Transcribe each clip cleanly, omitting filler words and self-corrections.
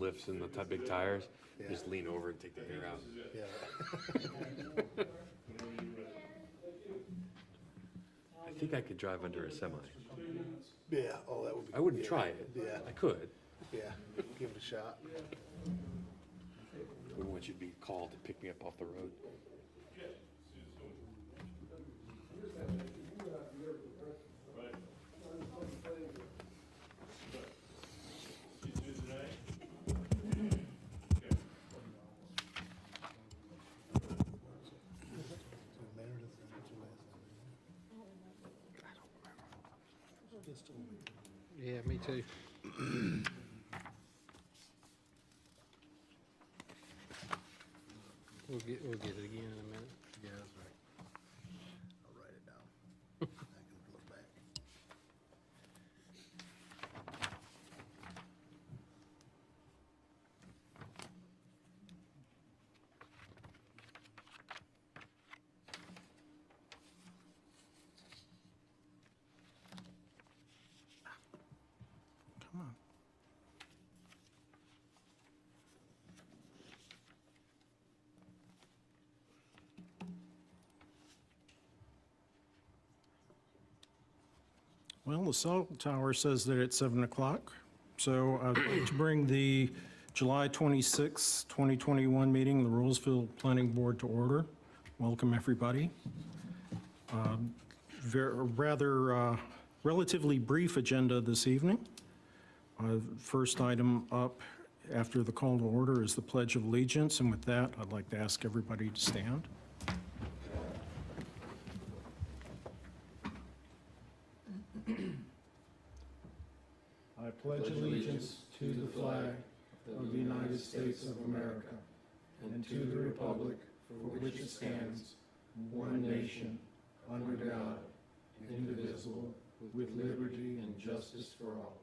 lifts and the big tires, just lean over and take the air out. Yeah. I think I could drive under a semi. Yeah, oh, that would be. I wouldn't yeah. try it. Yeah. I could. Yeah, give it a shot. I wouldn't want you to be called to pick me up off the road. Yeah, me too. We'll get it again in a minute. Yeah, that's right. I'll write it down. I can look back. Come on. Well, the cell tower says that it's 7 o'clock, so I'd like to bring the July 26, 2021 meeting, the Rolesville Planning Board to order. Welcome, everybody. Relatively brief agenda this evening. First item up after the call to order is the Pledge of Allegiance, and with that, I'd like to ask everybody to stand. I pledge allegiance to the flag of the United States of America and to the republic for which it stands, one nation, under God, indivisible, with liberty and justice for all.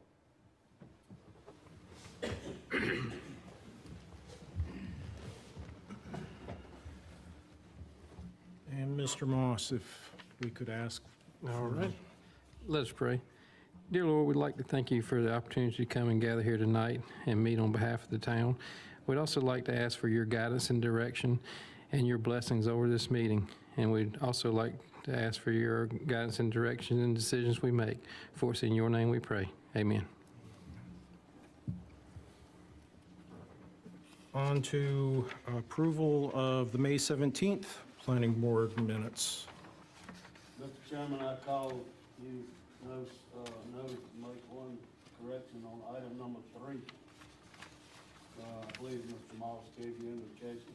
And Mr. Moss, if we could ask. All right. Let us pray. Dear Lord, we'd like to thank you for the opportunity to come and gather here tonight and meet on behalf of the town. We'd also like to ask for your guidance and direction and your blessings over this meeting. And we'd also like to ask for your guidance and direction in decisions we make. For us in your name we pray. Amen. On to approval of the May 17th Planning Board minutes. Mr. Chairman, I call you notice to make one correction on item number 3. I believe Mr. Moss gave you invocation.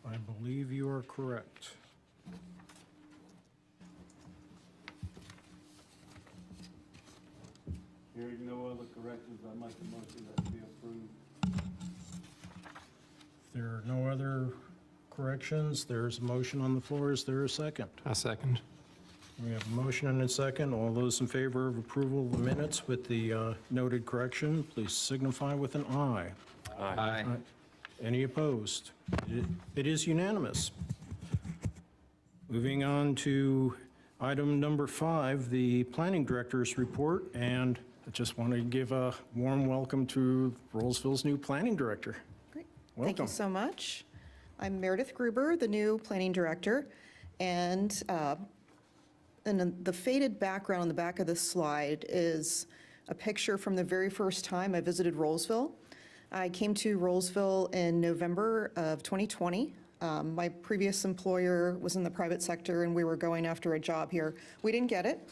I believe you are correct. Hearing no other corrections, I make a motion that be approved. If there are no other corrections, there's a motion on the floor. Is there a second? I second. We have a motion and a second. All those in favor of approval of the minutes with the noted correction, please signify with an aye. Aye. Any opposed? It is unanimous. Moving on to item number 5, the Planning Director's report, and I just want to give a warm welcome to Rolesville's new Planning Director. Great. Welcome. Thank you so much. I'm Meredith Gruber, the new Planning Director, and the faded background on the back of this slide is a picture from the very first time I visited Rolesville. I came to Rolesville in November of 2020. My previous employer was in the private sector and we were going after a job here. We didn't get it,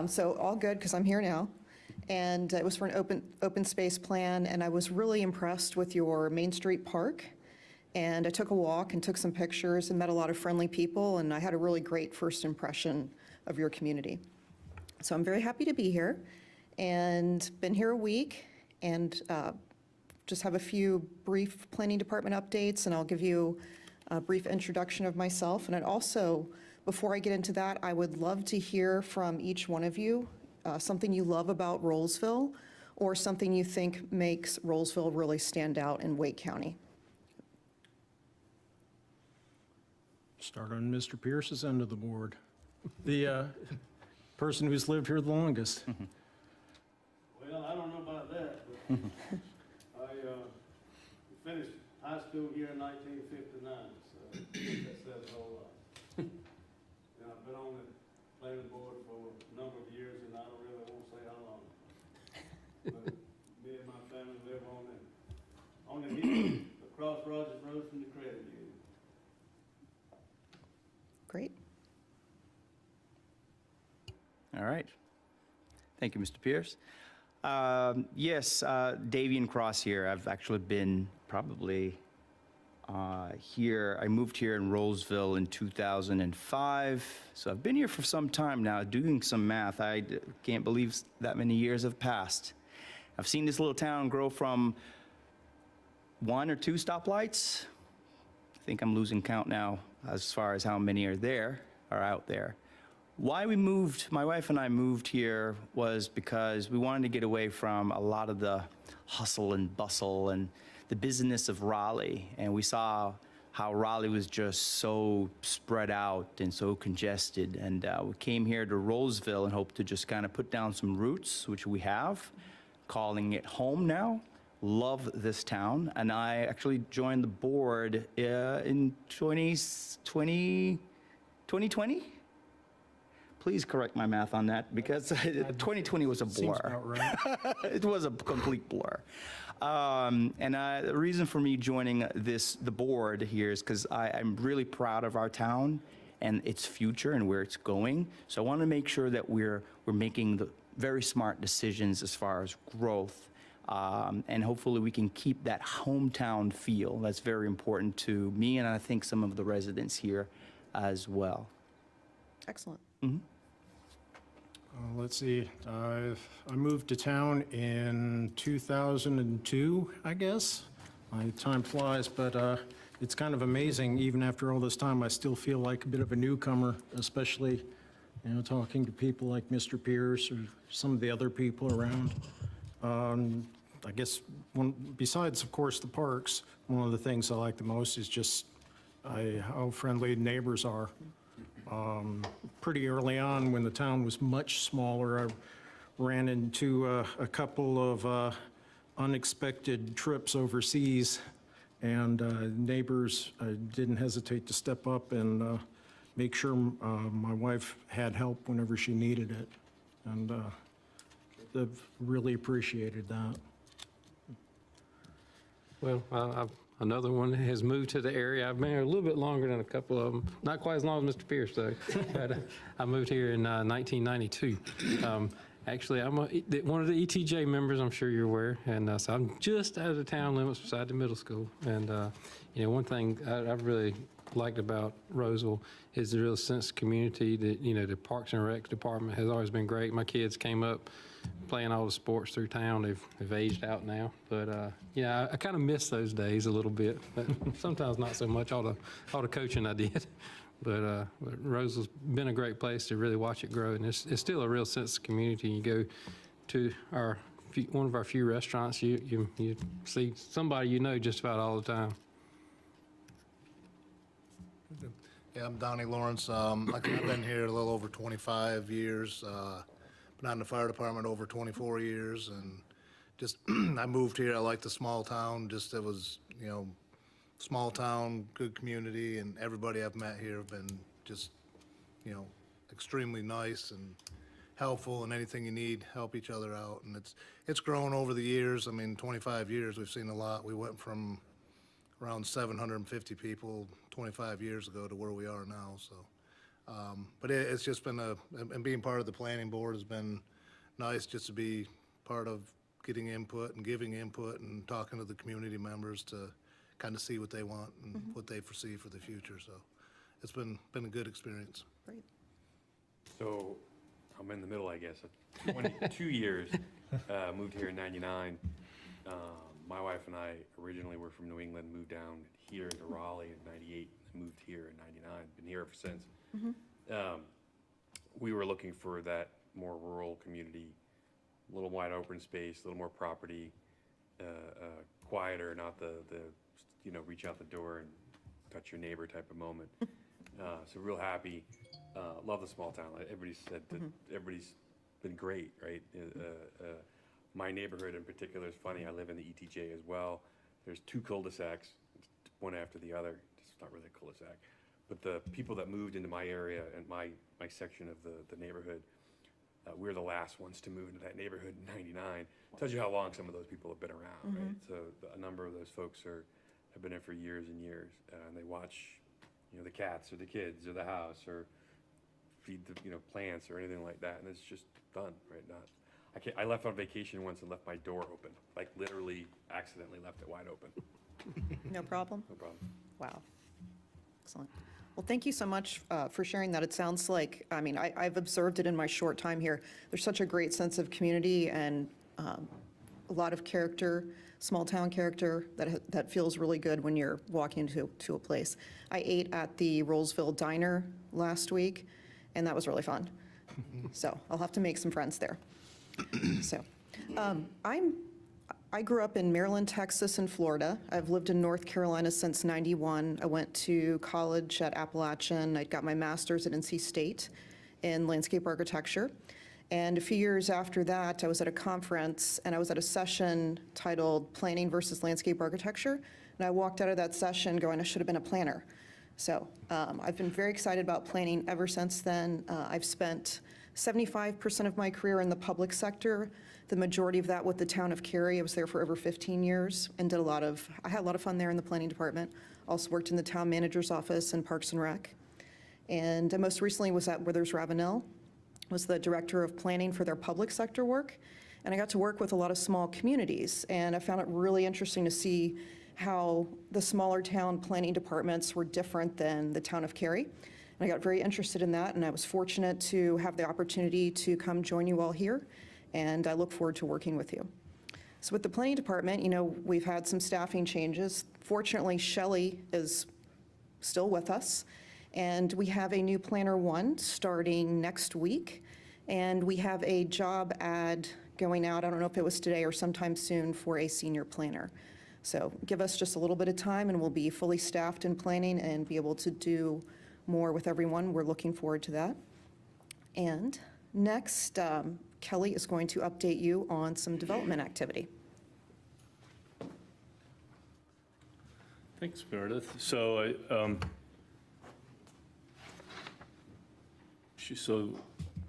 so all good because I'm here now. And it was for an open space plan, and I was really impressed with your Main Street Park. And I took a walk and took some pictures and met a lot of friendly people, and I had a really great first impression of your community. So I'm very happy to be here and been here a week, and just have a few brief planning department updates, and I'll give you a brief introduction of myself. And I'd also, before I get into that, I would love to hear from each one of you something you love about Rolesville or something you think makes Rolesville really stand out in Wake County. Start on Mr. Pierce's end of the board. The person who's lived here the longest. Well, I don't know about that, but school here in 1959, so that says a whole lot. And I've been on the planning board for a number of years, and I don't really want to say how long. But me and my family live on the hill across Rogers Road from the credit union. Great. All right. Thank you, Mr. Pierce. Yes, Davian Cross here. I've actually been probably here. I moved here in Rolesville in 2005. So I've been here for some time now, doing some math. I can't believe that many years have passed. I've seen this little town grow from 1 or 2 stoplights. I think I'm losing count now as far as how many are out there. Why we moved, my wife and I moved here was because we wanted to get away from a lot of the hustle and bustle and the business of Raleigh. And we saw how Raleigh was just so spread out and so congested. And we came here to Rolesville and hoped to just kind of put down some roots, which we have, calling it home now. Love this town. And I actually joined the board in 2020? Please correct my math on that, because 2020 was a blur. Seems about right. It was a complete blur. The reason for me joining the board here is because I'm really proud of our town and its future and where it's going. So I want to make sure that we're making the very smart decisions as far as growth. And hopefully we can keep that hometown feel. That's very important to me, and I think some of the residents here as well. Excellent. Let's see, I moved to town in 2002, I guess. My time flies, but it's kind of amazing, even after all this time, I still feel like a bit of a newcomer, especially, talking to people like Mr. Pierce or some of the other people around. I guess, besides, of course, the parks, one of the things I like the most is just how friendly neighbors are. Pretty early on, when the town was much smaller, I ran into a couple of unexpected trips overseas, and neighbors didn't hesitate to step up and make sure my wife had help whenever she needed it, and they've really appreciated that. Well, another one has moved to the area. I've been here a little bit longer than a couple of them. Not quite as long as Mr. Pierce, though. But I moved here in 1992. Actually, I'm one of the ETJ members, I'm sure you're aware. And so I'm just out of the town limits beside the middle school. And, one thing I've really liked about Roseville is the real sense of community that, the Parks and Rec department has always been great. My kids came up playing all the sports through town. They've aged out now, but I kind of miss those days a little bit. But sometimes not so much all the coaching I did. But Roseville's been a great place to really watch it grow, and it's still a real sense of community. You go to one of our few restaurants, you see somebody just about all the time. Yeah, I'm Donnie Lawrence. I've been here a little over 25 years. Been on the fire department over 24 years, and just I moved here. I like the small town. Just it was, small town, good community, and everybody I've met here have been just, extremely nice and helpful, and anything you need, help each other out. And it's grown over the years. I mean, 25 years, we've seen a lot. We went from around 750 people 25 years ago to where we are now, so. But it's just been and being part of the planning board has been nice, just to be part of getting input and giving input and talking to the community members to kind of see what they want and what they foresee for the future. So it's been a good experience. Great. So I'm in the middle, I guess. 22 years, moved here in 99. My wife and I originally were from New England, moved down here to Raleigh in 98, and moved here in 99. Been here ever since. We were looking for that more rural community, a little wide open space, a little more property, quieter, not the reach out the door and touch your neighbor type of moment. So real happy. Love the small town. Like everybody said that everybody's been great, right? My neighborhood in particular is funny. I live in the ETJ as well. There's 2 cul-de-sacs, one after the other. It's not really a cul-de-sac. But the people that moved into my area and my section of the neighborhood, we're the last ones to move into that neighborhood in '99. Tells you how long some of those people have been around, right? So a number of those folks have been there for years and years, and they watch, the cats or the kids or the house or feed the, plants or anything like that, and it's just done, right? I left on vacation once and left my door open, like literally accidentally left it wide open. No problem? No problem. Wow. Excellent. Well, thank you so much for sharing that. It sounds like, I've observed it in my short time here. There's such a great sense of community and a lot of character, small-town character that feels really good when you're walking to a place. I ate at the Rolesville Diner last week, and that was really fun. So I'll have to make some friends there. So I grew up in Maryland, Texas, and Florida. I've lived in North Carolina since '91. I went to college at Appalachian. I got my master's at NC State in landscape architecture. And a few years after that, I was at a conference, and I was at a session titled Planning versus Landscape Architecture. And I walked out of that session going, I should have been a planner. So I've been very excited about planning ever since then. I've spent 75% of my career in the public sector, the majority of that with the town of Cary. I was there for over 15 years and I had a lot of fun there in the planning department. Also worked in the town manager's office and Parks and Rec. And most recently was at Withers Ravenel, was the director of planning for their public sector work. And I got to work with a lot of small communities. And I found it really interesting to see how the smaller town planning departments were different than the town of Cary. And I got very interested in that, and I was fortunate to have the opportunity to come join you all here, and I look forward to working with you. So with the planning department, we've had some staffing changes. Fortunately, Shelley is still with us, and we have a new planner one starting next week, and we have a job ad going out, I don't know if it was today or sometime soon, for a senior planner. So give us just a little bit of time, and we'll be fully staffed in planning and be able to do more with everyone. We're looking forward to that. And next, Kelly is going to update you on some development activity. Thanks, Meredith. So she's so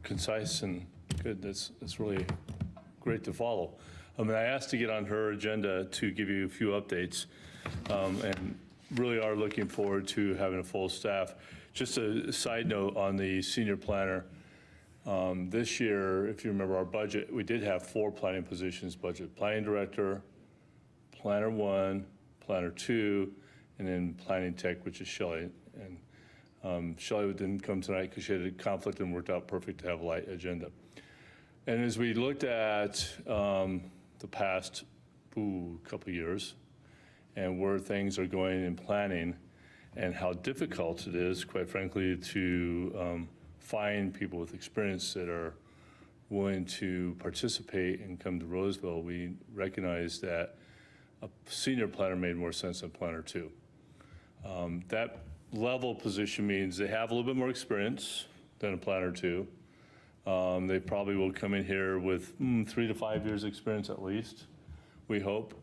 concise and good. That's really great to follow. I asked to get on her agenda to give you a few updates, and really are looking forward to having a full staff. Just a side note on the senior planner. This year, if you remember our budget, we did have 4 planning positions budget: planning director, planner 1, planner 2, and then planning tech, which is Shelley. And Shelley didn't come tonight because she had a conflict, and worked out perfect to have a light agenda. And as we looked at the past couple years and where things are going in planning and how difficult it is, quite frankly, to find people with experience that are willing to participate and come to Rolesville, we recognized that a senior planner made more sense than planner 2. That level position means they have a little bit more experience than a planner 2. They probably will come in here with 3 to 5 years experience at least, we hope.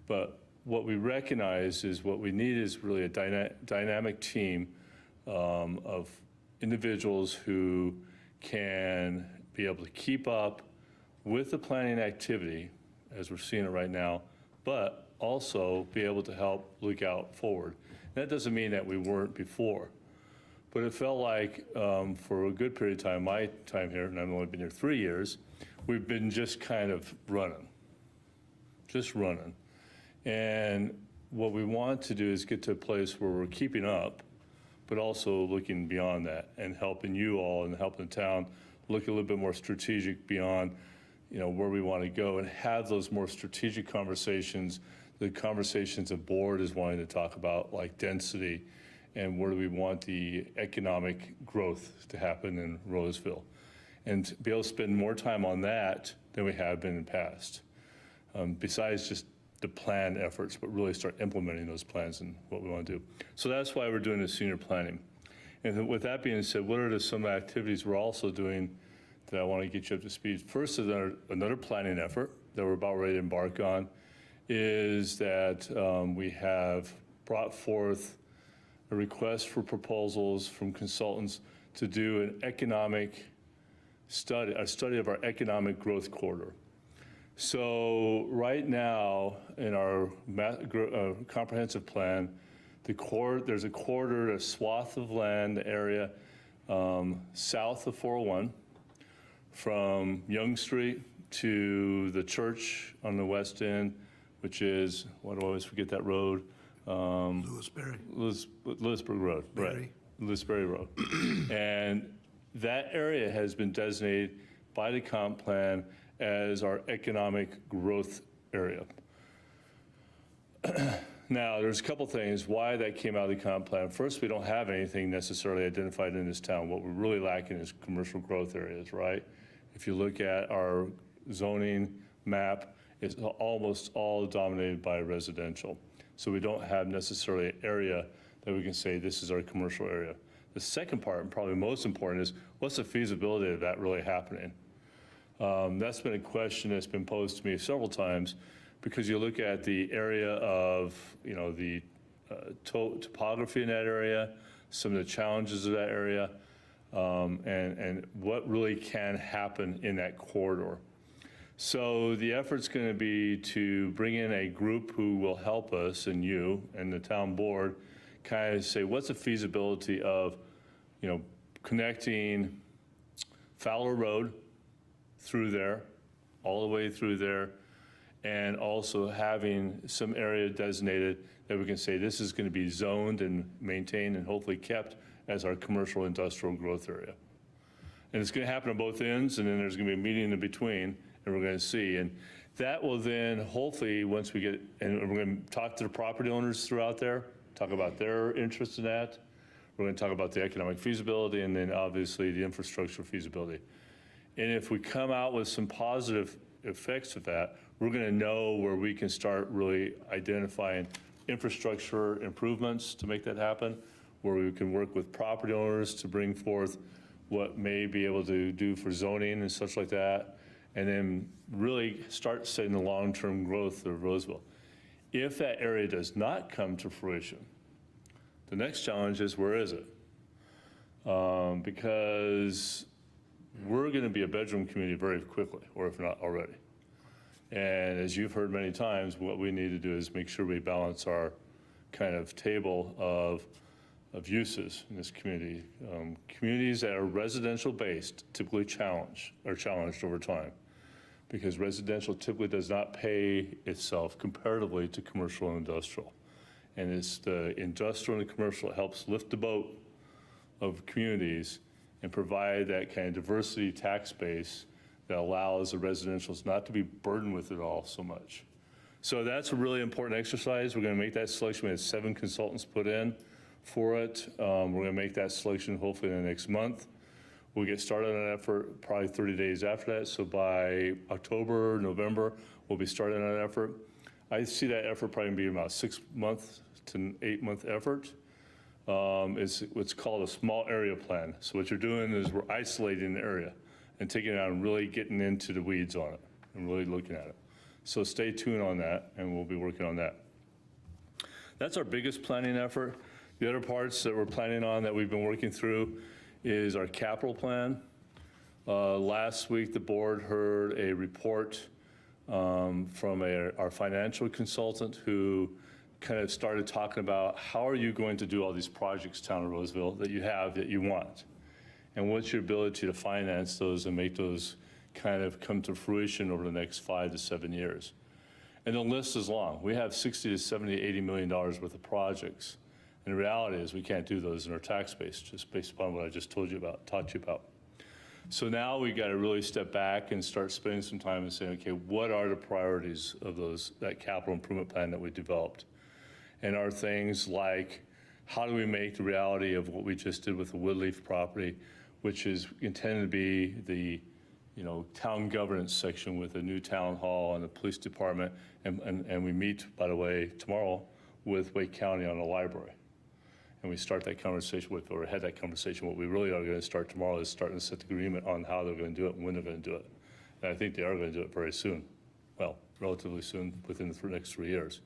But what we recognize is what we need is really a dynamic team of individuals who can be able to keep up with the planning activity as we're seeing it right now, but also be able to help look out forward. And that doesn't mean that we weren't before. But it felt like for a good period of time, my time here, and I've only been here 3 years, we've been just kind of running. And what we want to do is get to a place where we're keeping up, but also looking beyond that and helping you all and helping the town look a little bit more strategic beyond, where we want to go and have those more strategic conversations, the conversations the board is wanting to talk about, like density, and where do we want the economic growth to happen in Rolesville. And to be able to spend more time on that than we have been in the past. Besides just the plan efforts, but really start implementing those plans and what we want to do. So that's why we're doing the senior planning. And with that being said, what are some activities we're also doing that I want to get you up to speed? First is another planning effort that we're about ready to embark on is that we have brought forth a request for proposals from consultants to do an economic study, a study of our economic growth corridor. So right now, in our comprehensive plan, there's a corridor, a swath of land, the area south of 401, from Young Street to the church on the west end, which is, why do I always forget that road? Lewisburg Road, right. Lewisberry Road. And that area has been designated by the comp plan as our economic growth area. Now, there's a couple things why that came out of the comp plan. First, we don't have anything necessarily identified in this town. What we're really lacking is commercial growth areas, right? If you look at our zoning map, it's almost all dominated by residential. So we don't have necessarily an area that we can say this is our commercial area. The second part, and probably most important, is what's the feasibility of that really happening? That's been a question that's been posed to me several times, because you look at the area of, the topography in that area, some of the challenges of that area, and what really can happen in that corridor. So the effort's going to be to bring in a group who will help us, and you and the town board, kind of say, what's the feasibility of, connecting Fowler Road through there, all the way through there, and also having some area designated that we can say this is going to be zoned and maintained and hopefully kept as our commercial industrial growth area. And it's going to happen on both ends, and then there's going to be a meeting in between, and we're going to see. And that will then hopefully, once we get, and we're going to talk to the property owners throughout there, talk about their interest in that. We're going to talk about the economic feasibility, and then obviously the infrastructure feasibility. And if we come out with some positive effects of that, we're going to know where we can start really identifying infrastructure improvements to make that happen, where we can work with property owners to bring forth what may be able to do for zoning and such like that, and then really start setting the long-term growth of Rolesville. If that area does not come to fruition, the next challenge is, where is it? Because we're going to be a bedroom community very quickly, or if not already. And as you've heard many times, what we need to do is make sure we balance our kind of table of uses in this community. Communities that are residential based typically are challenged over time, because residential typically does not pay itself comparatively to commercial and industrial. And it's the industrial and the commercial that helps lift the boat of communities and provide that kind of diversity tax base that allows the residentials not to be burdened with it all so much. So that's a really important exercise. We're going to make that selection. We had 7 consultants put in for it. We're going to make that selection hopefully in the next month. We'll get started on that effort probably 30 days after that. So by October, November, we'll be starting on that effort. I see that effort probably being about 6-month to 8-month effort. It's what's called a small area plan. So what you're doing is we're isolating the area and taking it out and really getting into the weeds on it and really looking at it. So stay tuned on that, and we'll be working on that. That's our biggest planning effort. The other parts that we're planning on that we've been working through is our capital plan. Last week, the board heard a report from our financial consultant, who kind of started talking about how are you going to do all these projects, town of Rolesville, that you want, and what's your ability to finance those and make those kind of come to fruition over the next 5 to 7 years. And the list is long. We have $60 to $70, $80 million worth of projects. And the reality is we can't do those in our tax base, just based upon what I just taught you about. So now we've got to really step back and start spending some time and saying, okay, what are the priorities of that capital improvement plan that we developed? And are things like, how do we make the reality of what we just did with the Woodleaf property, which is intended to be the town governance section with a new town hall and the police department, and we meet, by the way, tomorrow with Wake County on the library. And we start that conversation with, or had that conversation. What we really are going to start tomorrow is starting to set the agreement on how they're going to do it and when they're going to do it. And I think they are going to do it very soon. Well, relatively soon, within the next 3 years.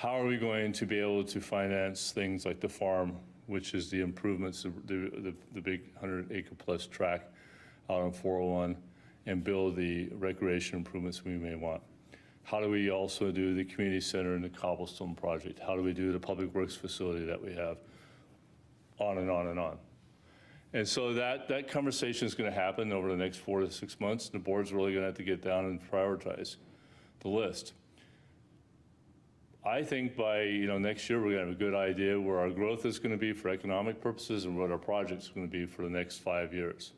how are we going to be able to finance things like the farm, which is the improvements, the big 100-acre-plus tract out on 401, and build the recreation improvements we may want? How do we also do the community center and the cobblestone project? How do we do the public works facility that we have? On and on and on. And so that conversation is going to happen over the next 4 to 6 months. The board's really going to have to get down and prioritize the list. I think by next year, we're going to have a good idea where our growth is going to be for economic purposes and what our project's going to be for the next 5 years.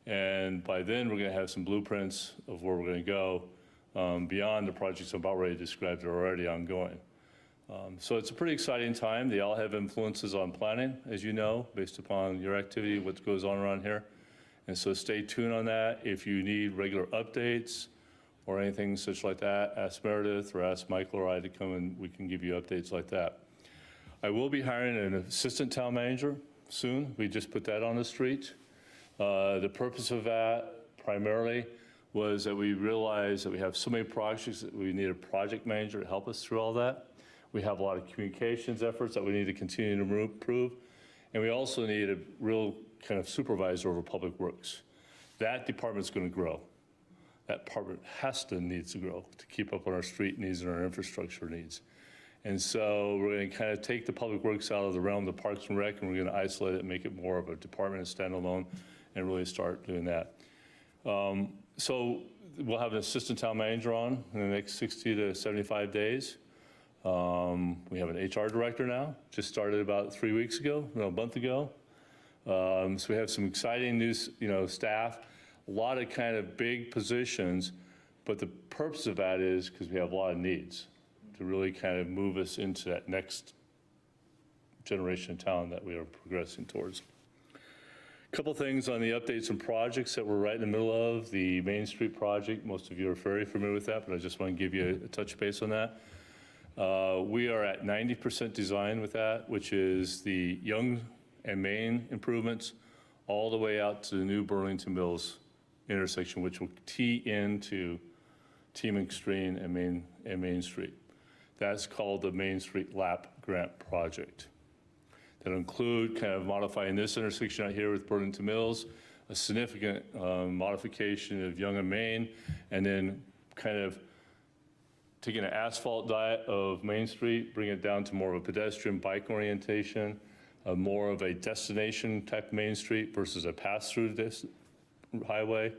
And by then, we're going to have some blueprints of where we're going to go beyond the projects I'm about ready to describe that are already ongoing. So it's a pretty exciting time. They all have influences on planning, as you know, based upon your activity, what goes on around here. And so stay tuned on that. If you need regular updates or anything such like that, ask Meredith or ask Michael or I to come and we can give you updates like that. I will be hiring an assistant town manager soon. We just put that on the street. The purpose of that primarily was that we realized that we have so many projects that we need a project manager to help us through all that. We have a lot of communications efforts that we need to continue to improve. And we also need a real kind of supervisor over public works. That department's going to grow. That department needs to grow to keep up on our street needs and our infrastructure needs. And so we're going to kind of take the public works out of the realm of the Parks and Rec, and we're going to isolate it and make it more of a department and standalone and really start doing that. So we'll have an assistant town manager on in the next 60 to 75 days. We have an HR director now, just started about 3 weeks ago, a month ago. So we have some exciting new, staff, a lot of kind of big positions, but the purpose of that is because we have a lot of needs to really kind of move us into that next generation of town that we are progressing towards. A couple things on the updates and projects that we're right in the middle of. The Main Street project, most of you are very familiar with that, but I just want to give you a touch base on that. We are at 90% design with that, which is the Young and Main improvements all the way out to the new Burlington Mills intersection, which will tee into T McStreen and Main Street. That's called the Main Street LAP grant project. That'll include kind of modifying this intersection out here with Burlington Mills, a significant modification of Young and Main, and then kind of taking an asphalt diet of Main Street, bring it down to more of a pedestrian bike orientation, more of a destination type Main Street versus a pass-through highway,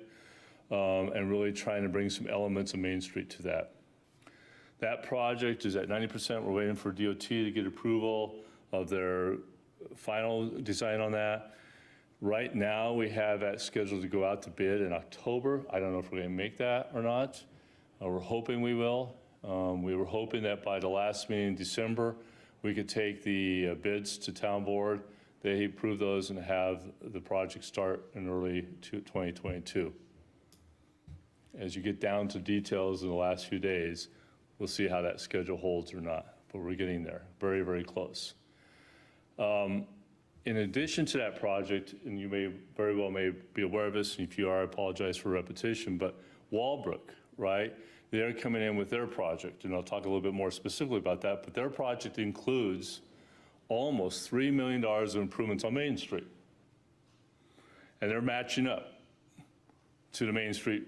and really trying to bring some elements of Main Street to that. That project is at 90%. We're waiting for DOT to get approval of their final design on that. Right now, we have that scheduled to go out to bid in October. I don't know if we're going to make that or not. We're hoping we will. We were hoping that by the last meeting in December, we could take the bids to town board. They approve those and have the project start in early 2022. As you get down to details in the last few days, we'll see how that schedule holds or not, but we're getting there, very, very close. In addition to that project, and you may very well be aware of this, and if you are, I apologize for repetition, but Walbrook, right? They're coming in with their project, and I'll talk a little bit more specifically about that, but their project includes almost $3 million of improvements on Main Street. And they're matching up to the Main Street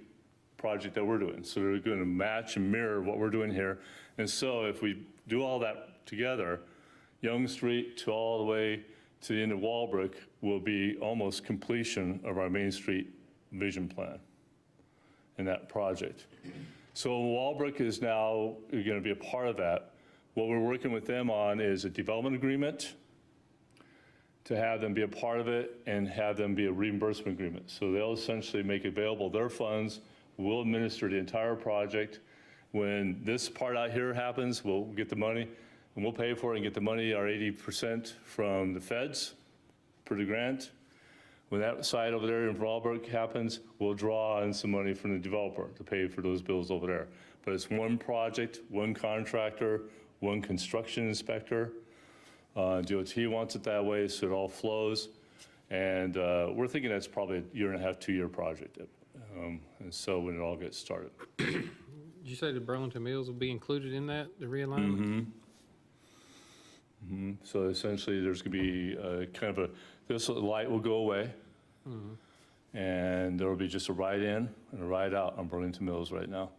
project that we're doing. So they're going to match and mirror what we're doing here. And so if we do all that together, Young Street to all the way to the end of Walbrook will be almost completion of our Main Street vision plan in that project. So Walbrook is now going to be a part of that. What we're working with them on is a development agreement to have them be a part of it and have them be a reimbursement agreement. So they'll essentially make available their funds. We'll administer the entire project. When this part out here happens, we'll get the money and we'll pay for it and get the money, our 80% from the feds for the grant. When that side over there in Walbrook happens, we'll draw on some money from the developer to pay for those bills over there. But it's one project, one contractor, one construction inspector. DOT wants it that way, so it all flows. And we're thinking that's probably a 1.5 to 2 year project. And so when it all gets started. Did you say the Burlington Mills will be included in that, the realignment? So essentially, there's going to be kind of this light will go away, and there will be just a ride in and a ride out on Burlington Mills right now,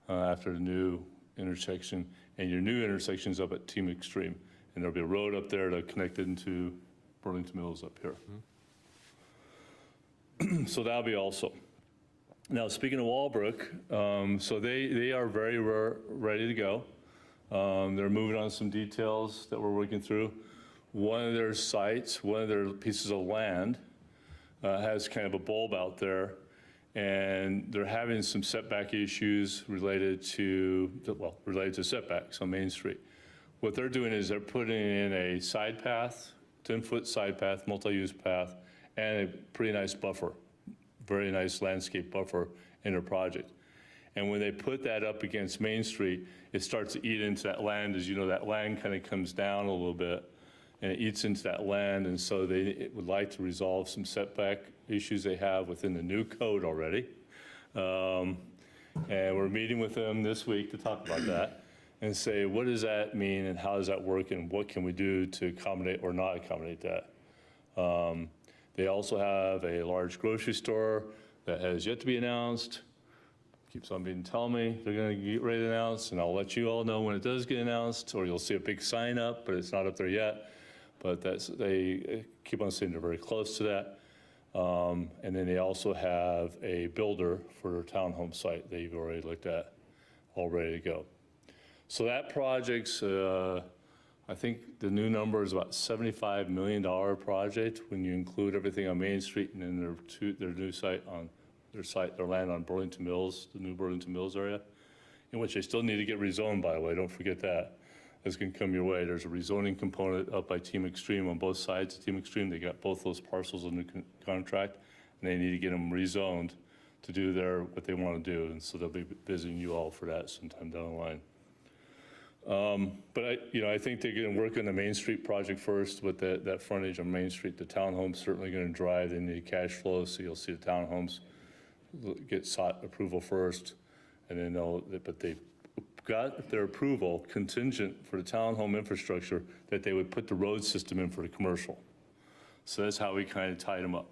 after the new intersection, and your new intersection's up at Team Extreme, and there'll be a road up there to connect it into Burlington Mills up here. So that'll be also. Now, speaking of Walbrook, so they are very ready to go. They're moving on some details that we're working through. One of their sites, one of their pieces of land has kind of a bulb out there, and they're having some setback issues related to setbacks on Main Street. What they're doing is they're putting in a side path, 10-foot side path, multi-use path, and a pretty nice buffer, very nice landscape buffer in their project. And when they put that up against Main Street, it starts to eat into that land. As you know, that land kind of comes down a little bit, and it eats into that land. And so they would like to resolve some setback issues they have within the new code already. And we're meeting with them this week to talk about that and say, what does that mean and how does that work and what can we do to accommodate or not accommodate that? They also have a large grocery store that has yet to be announced. Keeps on being telling me they're going to get ready to announce, and I'll let you all know when it does get announced, or you'll see a big sign up, but it's not up there yet. But they keep on saying they're very close to that. And then they also have a builder for their townhome site they've already looked at, all ready to go. So that project's, I think the new number is about $75 million project when you include everything on Main Street and then their new site on their land on Burlington Mills, the new Burlington Mills area, in which they still need to get rezoned, by the way. Don't forget that. That's going to come your way. There's a rezoning component up by Team Extreme on both sides of Team Extreme. They got both those parcels under contract, and they need to get them rezoned to do what they want to do. And so they'll be visiting you all for that sometime down the line. But I think they're going to work on the Main Street project first with that frontage on Main Street. The townhomes certainly going to drive. They need cash flow, so you'll see the townhomes get sought approval first, and then but they got their approval contingent for the townhome infrastructure that they would put the road system in for the commercial. So that's how we kind of tied them up.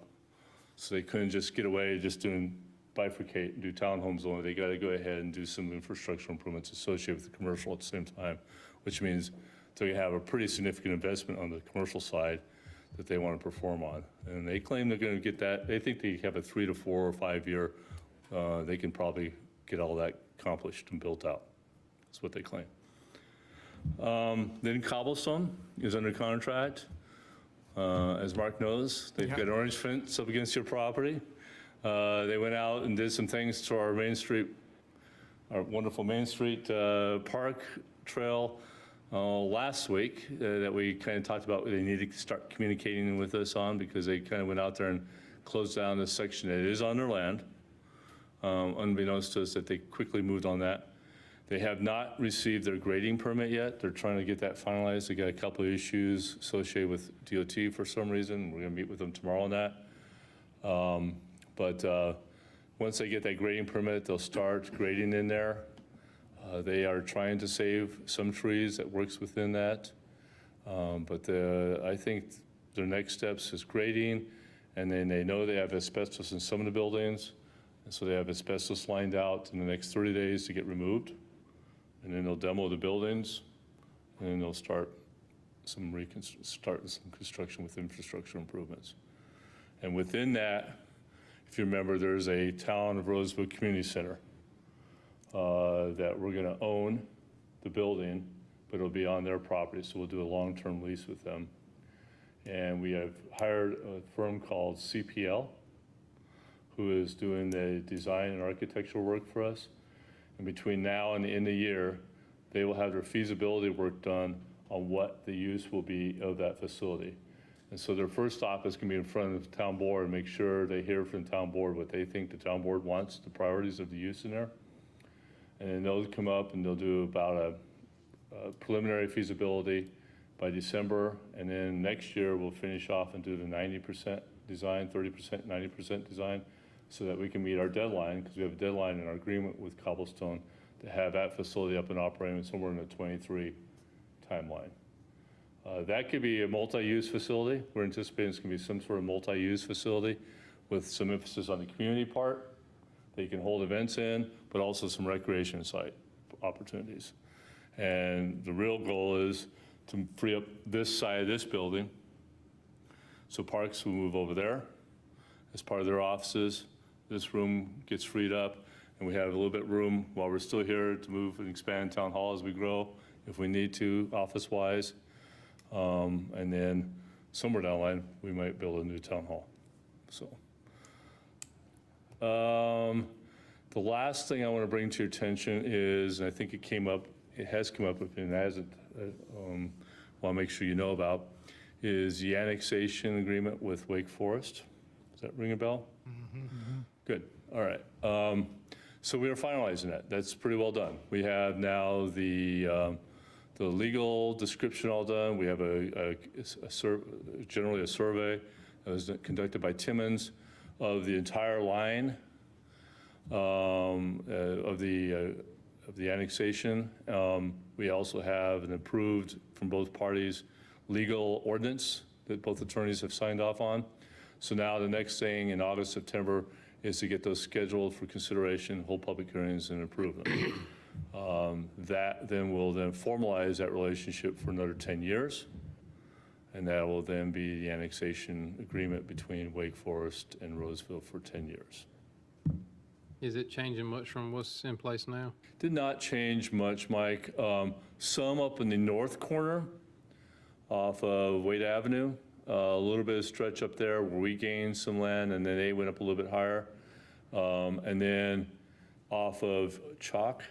So they couldn't just get away just doing bifurcate and do townhomes only. They got to go ahead and do some infrastructure improvements associated with the commercial at the same time, which means they're going to have a pretty significant investment on the commercial side that they want to perform on. And they claim they're going to get that. They think they have a 3 to 4 or 5 year, they can probably get all that accomplished and built out. That's what they claim. Then Cobblestone is under contract. As Mark knows, they've got an orange fence up against your property. They went out and did some things to our Main Street, our wonderful Main Street Park Trail last week that we kind of talked about. They needed to start communicating with us on because they kind of went out there and closed down this section that is on their land. Unbeknownst to us that they quickly moved on that. They have not received their grading permit yet. They're trying to get that finalized. They got a couple of issues associated with DOT for some reason. We're going to meet with them tomorrow on that. But once they get that grading permit, they'll start grading in there. They are trying to save some trees that works within that. But I think their next steps is grading, and then they know they have asbestos in some of the buildings, and so they have asbestos lined out in the next 30 days to get removed. And then they'll demo the buildings, and then they'll start some construction with infrastructure improvements. And within that, if you remember, there's a Town of Rolesville Community Center that we're going to own the building, but it'll be on their property, so we'll do a long-term lease with them. And we have hired a firm called CPL, who is doing the design and architectural work for us. And between now and the end of the year, they will have their feasibility work done on what the use will be of that facility. And so their first stop is going to be in front of the town board and make sure they hear from the town board what they think the town board wants, the priorities of the use in there. And then they'll come up and they'll do about a preliminary feasibility by December. And then next year we'll finish off and do the 90% design, 30%, 90% design, so that we can meet our deadline, because we have a deadline in our agreement with Cobblestone to have that facility up and operating somewhere in the 23 timeline. That could be a multi-use facility. We're anticipating it's going to be some sort of multi-use facility with some emphasis on the community part that you can hold events in, but also some recreation site opportunities. And the real goal is to free up this side of this building, so Parks will move over there as part of their offices. This room gets freed up, and we have a little bit of room while we're still here to move and expand Town Hall as we grow, if we need to, office-wise. And then somewhere down the line, we might build a new Town Hall. So, the last thing I want to bring to your attention is, and I think it has come up, and it hasn't, want to make sure you know about, is the annexation agreement with Wake Forest. Does that ring a bell? Good, all right. So we are finalizing that. That's pretty well done. We have now the legal description all done. We have generally a survey that was conducted by Timmons of the entire line of the annexation. We also have an approved, from both parties, legal ordinance that both attorneys have signed off on. So now the next thing in August, September is to get those scheduled for consideration, hold public hearings, and approve them. That then will then formalize that relationship for another 10 years. And that will then be the annexation agreement between Wake Forest and Rolesville for 10 years. Is it changing much from what's in place now? Did not change much, Mike. Some up in the north corner off of Wade Avenue, a little bit of stretch up there where we gained some land, and then they went up a little bit higher. And then off of Chalk,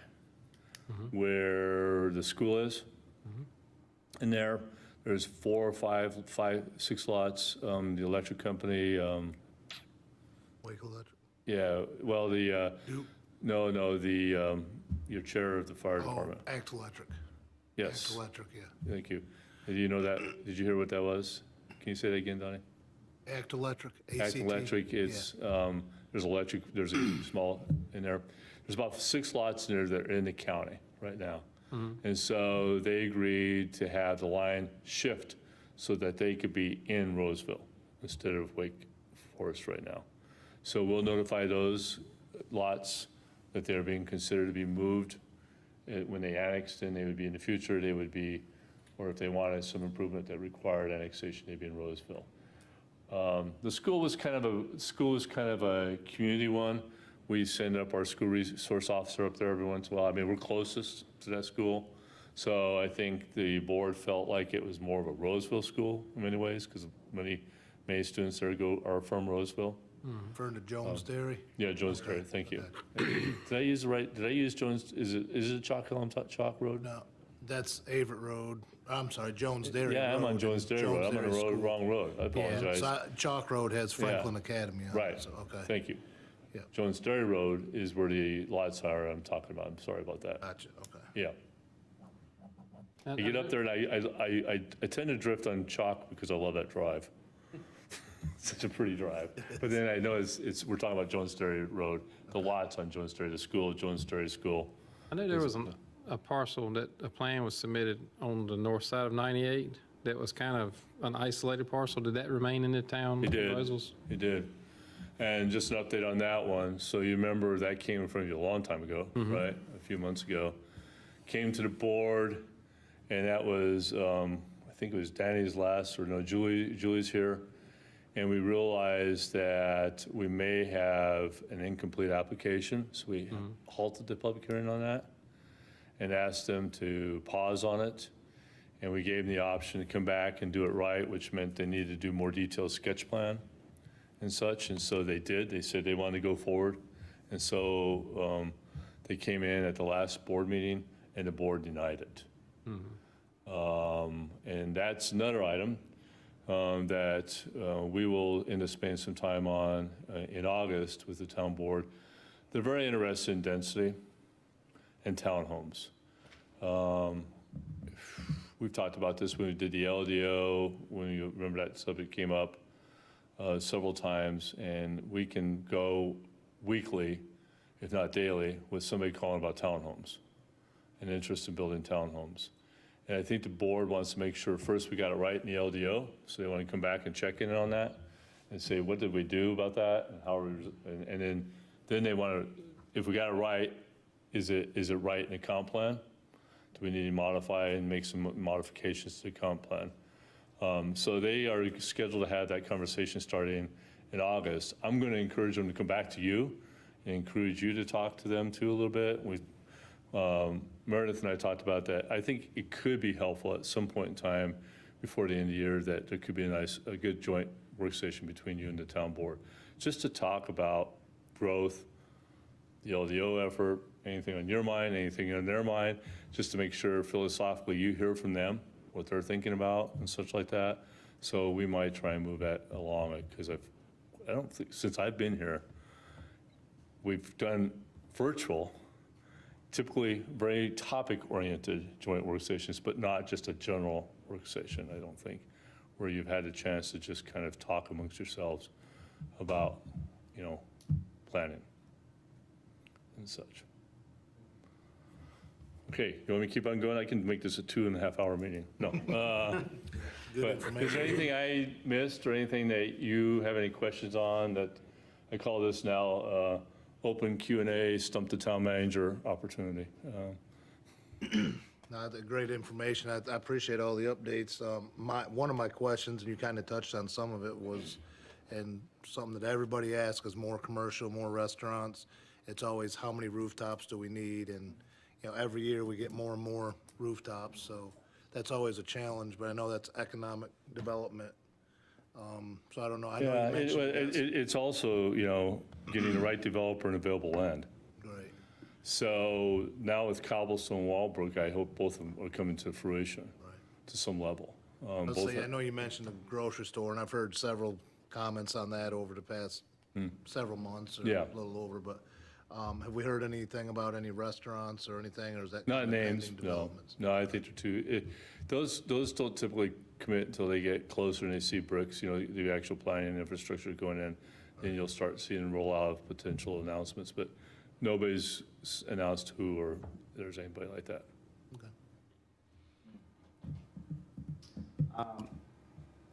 where the school is, and there's 4 or 5, 6 lots. The electric company, Wake Electric. yeah, well, the, Duke. no, your chair of the fire Oh, department. Act Electric. Yes, Act Electric, yeah. thank you. Did you know that? Did you hear what that was? Can you say that again, Donnie? Act Electric, ACT. Act Electric, it's, there's a small in there. There's about 6 lots in there that are in the county right now. And so they agreed to have the line shift so that they could be in Rolesville instead of Wake Forest right now. So we'll notify those lots that they're being considered to be moved. When they annexed in, they would be in the future, they would be, or if they wanted some improvement that required annexation, they'd be in Rolesville. The school was kind of a community one. We send up our school resource officer up there every once in a while. I mean, we're closest to that school. So I think the board felt like it was more of a Rolesville school in many ways, because many students there are from Rolesville. Referring to Jones Dairy. Yeah, Jones Dairy, thank you. Did I use Jones, is it Chalk Road? No, that's Averitt Road. I'm sorry, Jones Dairy Road. Yeah, I'm on Jones Dairy Road. I'm on the Dairy School. wrong road. I Yeah, apologize. so Chalk Road has Franklin Academy on it. Right, So, okay, thank you. Yeah. Jones Dairy Road is where the lots are I'm talking about. I'm sorry about that. gotcha, okay. Yeah. I get up there and I tend to drift on Chalk because I love that drive. Such a pretty drive. But then I know we're talking about Jones Dairy Road, the lots on Jones Dairy, the school, Jones Dairy School. I know there was a parcel that a plan was submitted on the north side of 98 that was kind of an isolated parcel. Did that remain in the town? It did. proposals? It did. And just an update on that one. So you remember that came in front of you a long time ago, right? A few months ago. Came to the board, and that was, I think it was Danny's last, or no, Julie's here. And we realized that we may have an incomplete application. So we halted the public hearing on that and asked them to pause on it. And we gave them the option to come back and do it right, which meant they needed to do more detailed sketch plan and such. And so they did. They said they wanted to go forward. And so they came in at the last board meeting and the board denied it. And that's another item that we will end up spending some time on in August with the town board. They're very interested in density and townhomes. We've talked about this when we did the LDO, when you remember that subject came up several times, and we can go weekly, if not daily, with somebody calling about townhomes, an interest in building townhomes. And I think the board wants to make sure first we got it right in the LDO, so they want to come back and check in on that and say, what did we do about that? And how, and then they want to, if we got it right, is it right in the comp plan? Do we need to modify and make some modifications to the comp plan? So they are scheduled to have that conversation starting in August. I'm going to encourage them to come back to you and encourage you to talk to them too a little bit. Meredith and I talked about that. I think it could be helpful at some point in time before the end of the year that there could be a good joint workstation between you and the town board, just to talk about growth, the LDO effort, anything on your mind, anything on their mind, just to make sure philosophically you hear from them what they're thinking about and such like that. So we might try and move that along, because I don't think, since I've been here, we've done virtual, typically very topic-oriented joint workstations, but not just a general workstation, I don't think, where you've had a chance to just kind of talk amongst yourselves about, planning and such. Okay, you want me to keep on going? I can make this a 2.5-hour meeting. No. But is there anything I missed or anything that you have any questions on that I call this now open Q&A, stump the town manager opportunity? No, great information. I appreciate all the updates. One of my questions, and you kind of touched on some of it, was, and something that everybody asks is more commercial, more restaurants. It's always how many rooftops do we need? And, every year we get more and more rooftops, so that's always a challenge, but I know that's economic development. So I don't know. I know Yeah, you mentioned this. it's also, getting the right developer and available land. Right. So now with Cobblestone Walbrook, I hope both of them are coming to fruition to some level. Let's say, I know you mentioned the grocery store, and I've heard several comments on that over the past several months, or Yeah. a little over, but have we heard anything about any restaurants or anything, or is that? Not kind of names, pending no. developments? No, I think they're too, those don't typically commit until they get closer and they see bricks, the actual planning and infrastructure going in. Then you'll start seeing rollout of potential announcements, but nobody's announced who or there's anybody like that. Okay.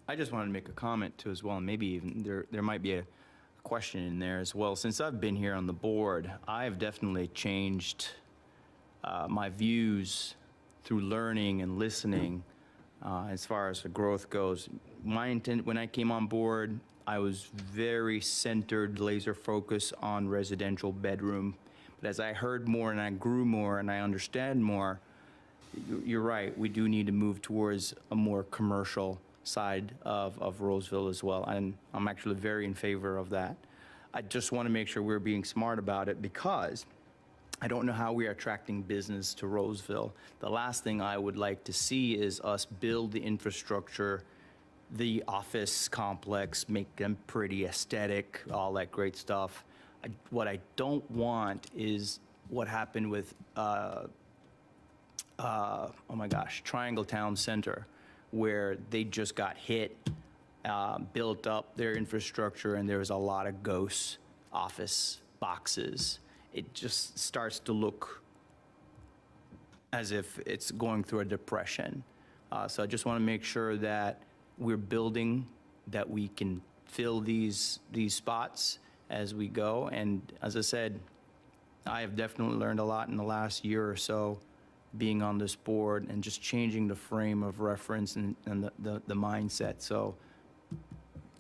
I just wanted to make a comment too as well, and maybe even there might be a question in there as well. Since I've been here on the board, I've definitely changed my views through learning and listening as far as the growth goes. My intent when I came on board, I was very centered, laser focused on residential bedroom. But as I heard more and I grew more and I understand more, you're right, we do need to move towards a more commercial side of Rolesville as well, and I'm actually very in favor of that. I just want to make sure we're being smart about it, because I don't know how we are attracting business to Rolesville. The last thing I would like to see is us build the infrastructure, the office complex, make them pretty aesthetic, all that great stuff. What I don't want is what happened with, oh my gosh, Triangle Town Center, where they just got hit, built up their infrastructure, and there was a lot of ghost office boxes. It just starts to look as if it's going through a depression. So I just want to make sure that we're building, that we can fill these spots as we go. And as I said, I have definitely learned a lot in the last year or so being on this board and just changing the frame of reference and the mindset. So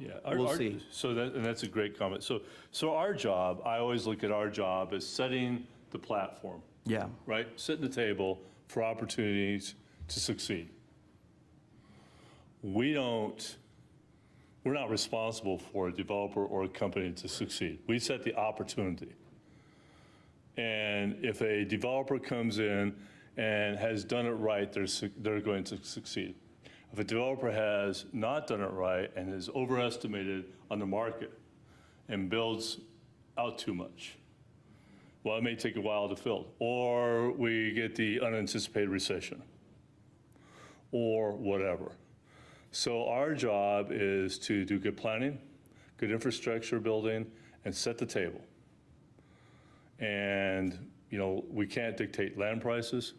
Yeah, We'll see. So that's a great comment. So our job, I always look at our job as setting the platform, yeah, right? Setting the table for opportunities to succeed. We're not responsible for a developer or a company to succeed. We set the opportunity. And if a developer comes in and has done it right, they're going to succeed. If a developer has not done it right and is overestimated on the market and builds out too much, well, it may take a while to fill. Or we get the unanticipated recession or whatever. So our job is to do good planning, good infrastructure building, and set the table. And, we can't dictate land prices.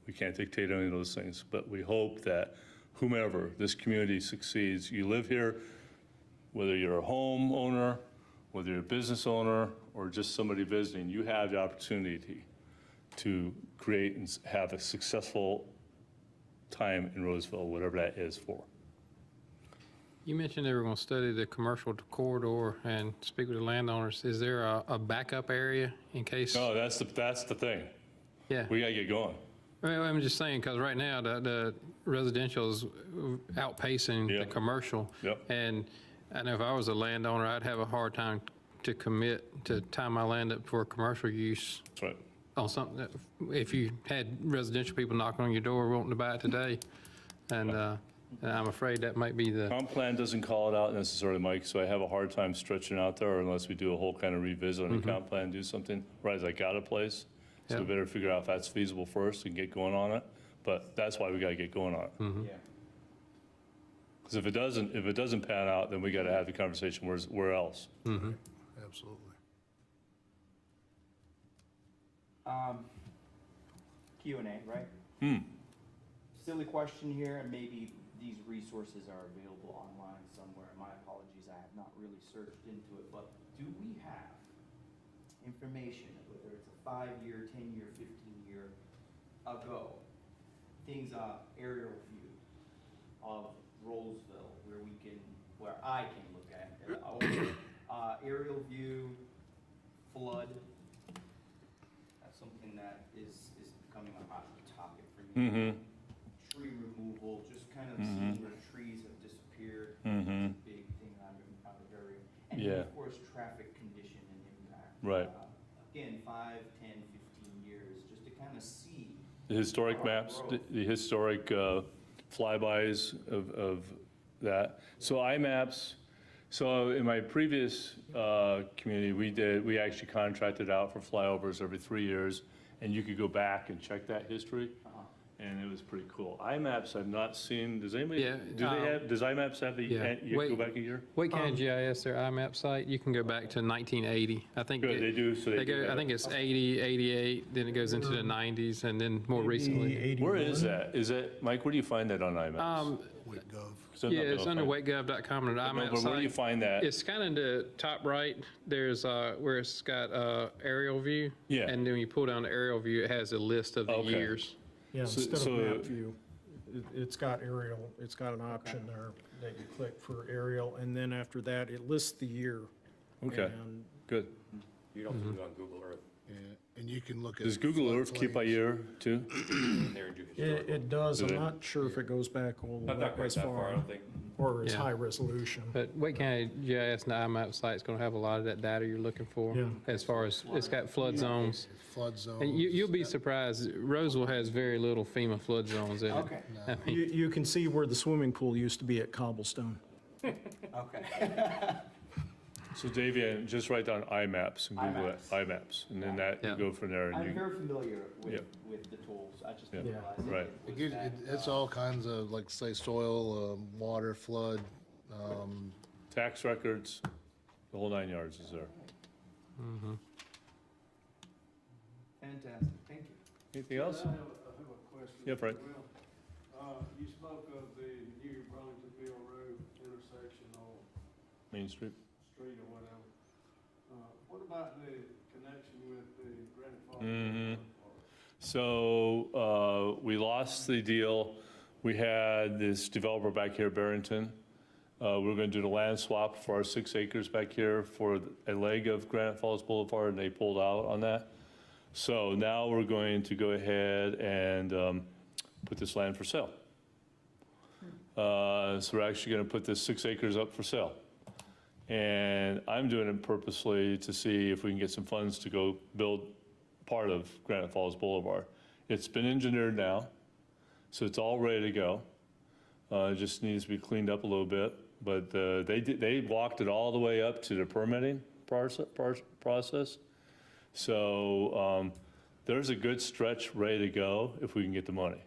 We can't dictate any of those things, but we hope that whomever this community succeeds, you live here, whether you're a homeowner, whether you're a business owner, or just somebody visiting, you have the opportunity to create and have a successful time in Rolesville, whatever that is for. You mentioned they were going to study the commercial corridor and speak with the landowners. Is there a backup area in case? No, that's the thing. Yeah. We gotta get going. Well, I'm just saying, because right now, the residential is outpacing the Yep. commercial. Yep. And I know if I was a landowner, I'd have a hard time to commit to tie my land up for commercial use That's right. on something that, if you had residential people knocking on your door wanting to buy it today. And I'm afraid that might be the, Comp plan doesn't call it out necessarily, Mike, so I have a hard time stretching out there unless we do a whole kind of revisit on the comp plan, do something, right as I got a place. So we Yeah. better figure out if that's feasible first and get going on it. But that's why we gotta get going on it. Yeah. Because if it doesn't pan out, then we gotta have the conversation, where else? Absolutely. Q&A, right? Silly question here, and maybe these resources are available online somewhere. My apologies, I have not really searched into it, but do we have information, whether it's a 5-year, 10-year, 15-year ago, aerial view of Rolesville where I can look at, aerial view, flood? That's something that is becoming a hot topic for me. Tree removal, just kind of seeing where trees have disappeared. It's a big thing I'm very, and then, Yeah. of course, traffic condition and impact. Right. Again, 5, 10, 15 years, just to kind of see. The historic maps, the historic flybys of that. So IMAPs, so in my previous community, we actually contracted out for flyovers every 3 years, and you could go back and check that history, and it was pretty cool. IMAPs I've not seen, does anybody, Yeah, does IMAPs have yeah. you go back a year? Wake County GIS, their IMAP site, you can go back to 1980. I think Good, they do, so they do go, I that. think it's 80, 88, then it goes into the 90s, and then more recently. Where is that? Is it, Mike, where do you find that on IMAPs? WITGov. 'Cause I'm Yeah, not it's gonna under find- wakegov.com and an No, IMAP but where do you site. find that? It's kind of in the top right. There's where it's got aerial view. Yeah. And then when you pull down the aerial view, it has a list of the Okay. years. Yeah, So- instead so- of map view, it's got aerial, it's got an option there that you click for aerial, and then after that, it lists the year. Okay, And good. You don't do it on Google Earth. Yeah, and you can look at. Does Google Earth keep by floodplains. year too? There and do historical. it does, I'm Do they? not sure if it goes back all the Not way quite as that far, I far, don't think. or is Yeah. high resolution. But Wake County GIS and the IMAP site's going to have a lot of that data you're looking for. Yeah. As far as, it's got flood zones. Flood zones. And you'll be surprised, Roseville has very little FEMA flood zones in it. Okay. I mean, You can see where the swimming pool used to be at Cobblestone. Okay. So Davian, just write down IMAPs and Google it, IMAPs. IMAPs, and then that, you Yeah. go from there and I'm you, very familiar Yeah. with the tools. I just Yeah. didn't realize Right. it It was gives, that, it's all kinds of, like, say, soil, water, flood, tax records, the whole 9 yards is there. Fantastic, thank you. Anything else? I have a question. Yeah, Frank. You spoke of the new Burlingtonville Road intersection on Main Street. street or whatever. What about the connection with the Granite Falls? So we lost the deal. We had this developer back here, Barrington. We were going to do the land swap for our 6 acres back here for a leg of Granite Falls Boulevard, and they pulled out on that. So now we're going to go ahead and put this land for sale. So we're actually going to put this 6 acres up for sale. And I'm doing it purposely to see if we can get some funds to go build part of Granite Falls Boulevard. It's been engineered now, so it's all ready to go. It just needs to be cleaned up a little bit, but they walked it all the way up to the permitting process. So there's a good stretch ready to go if we can get the money.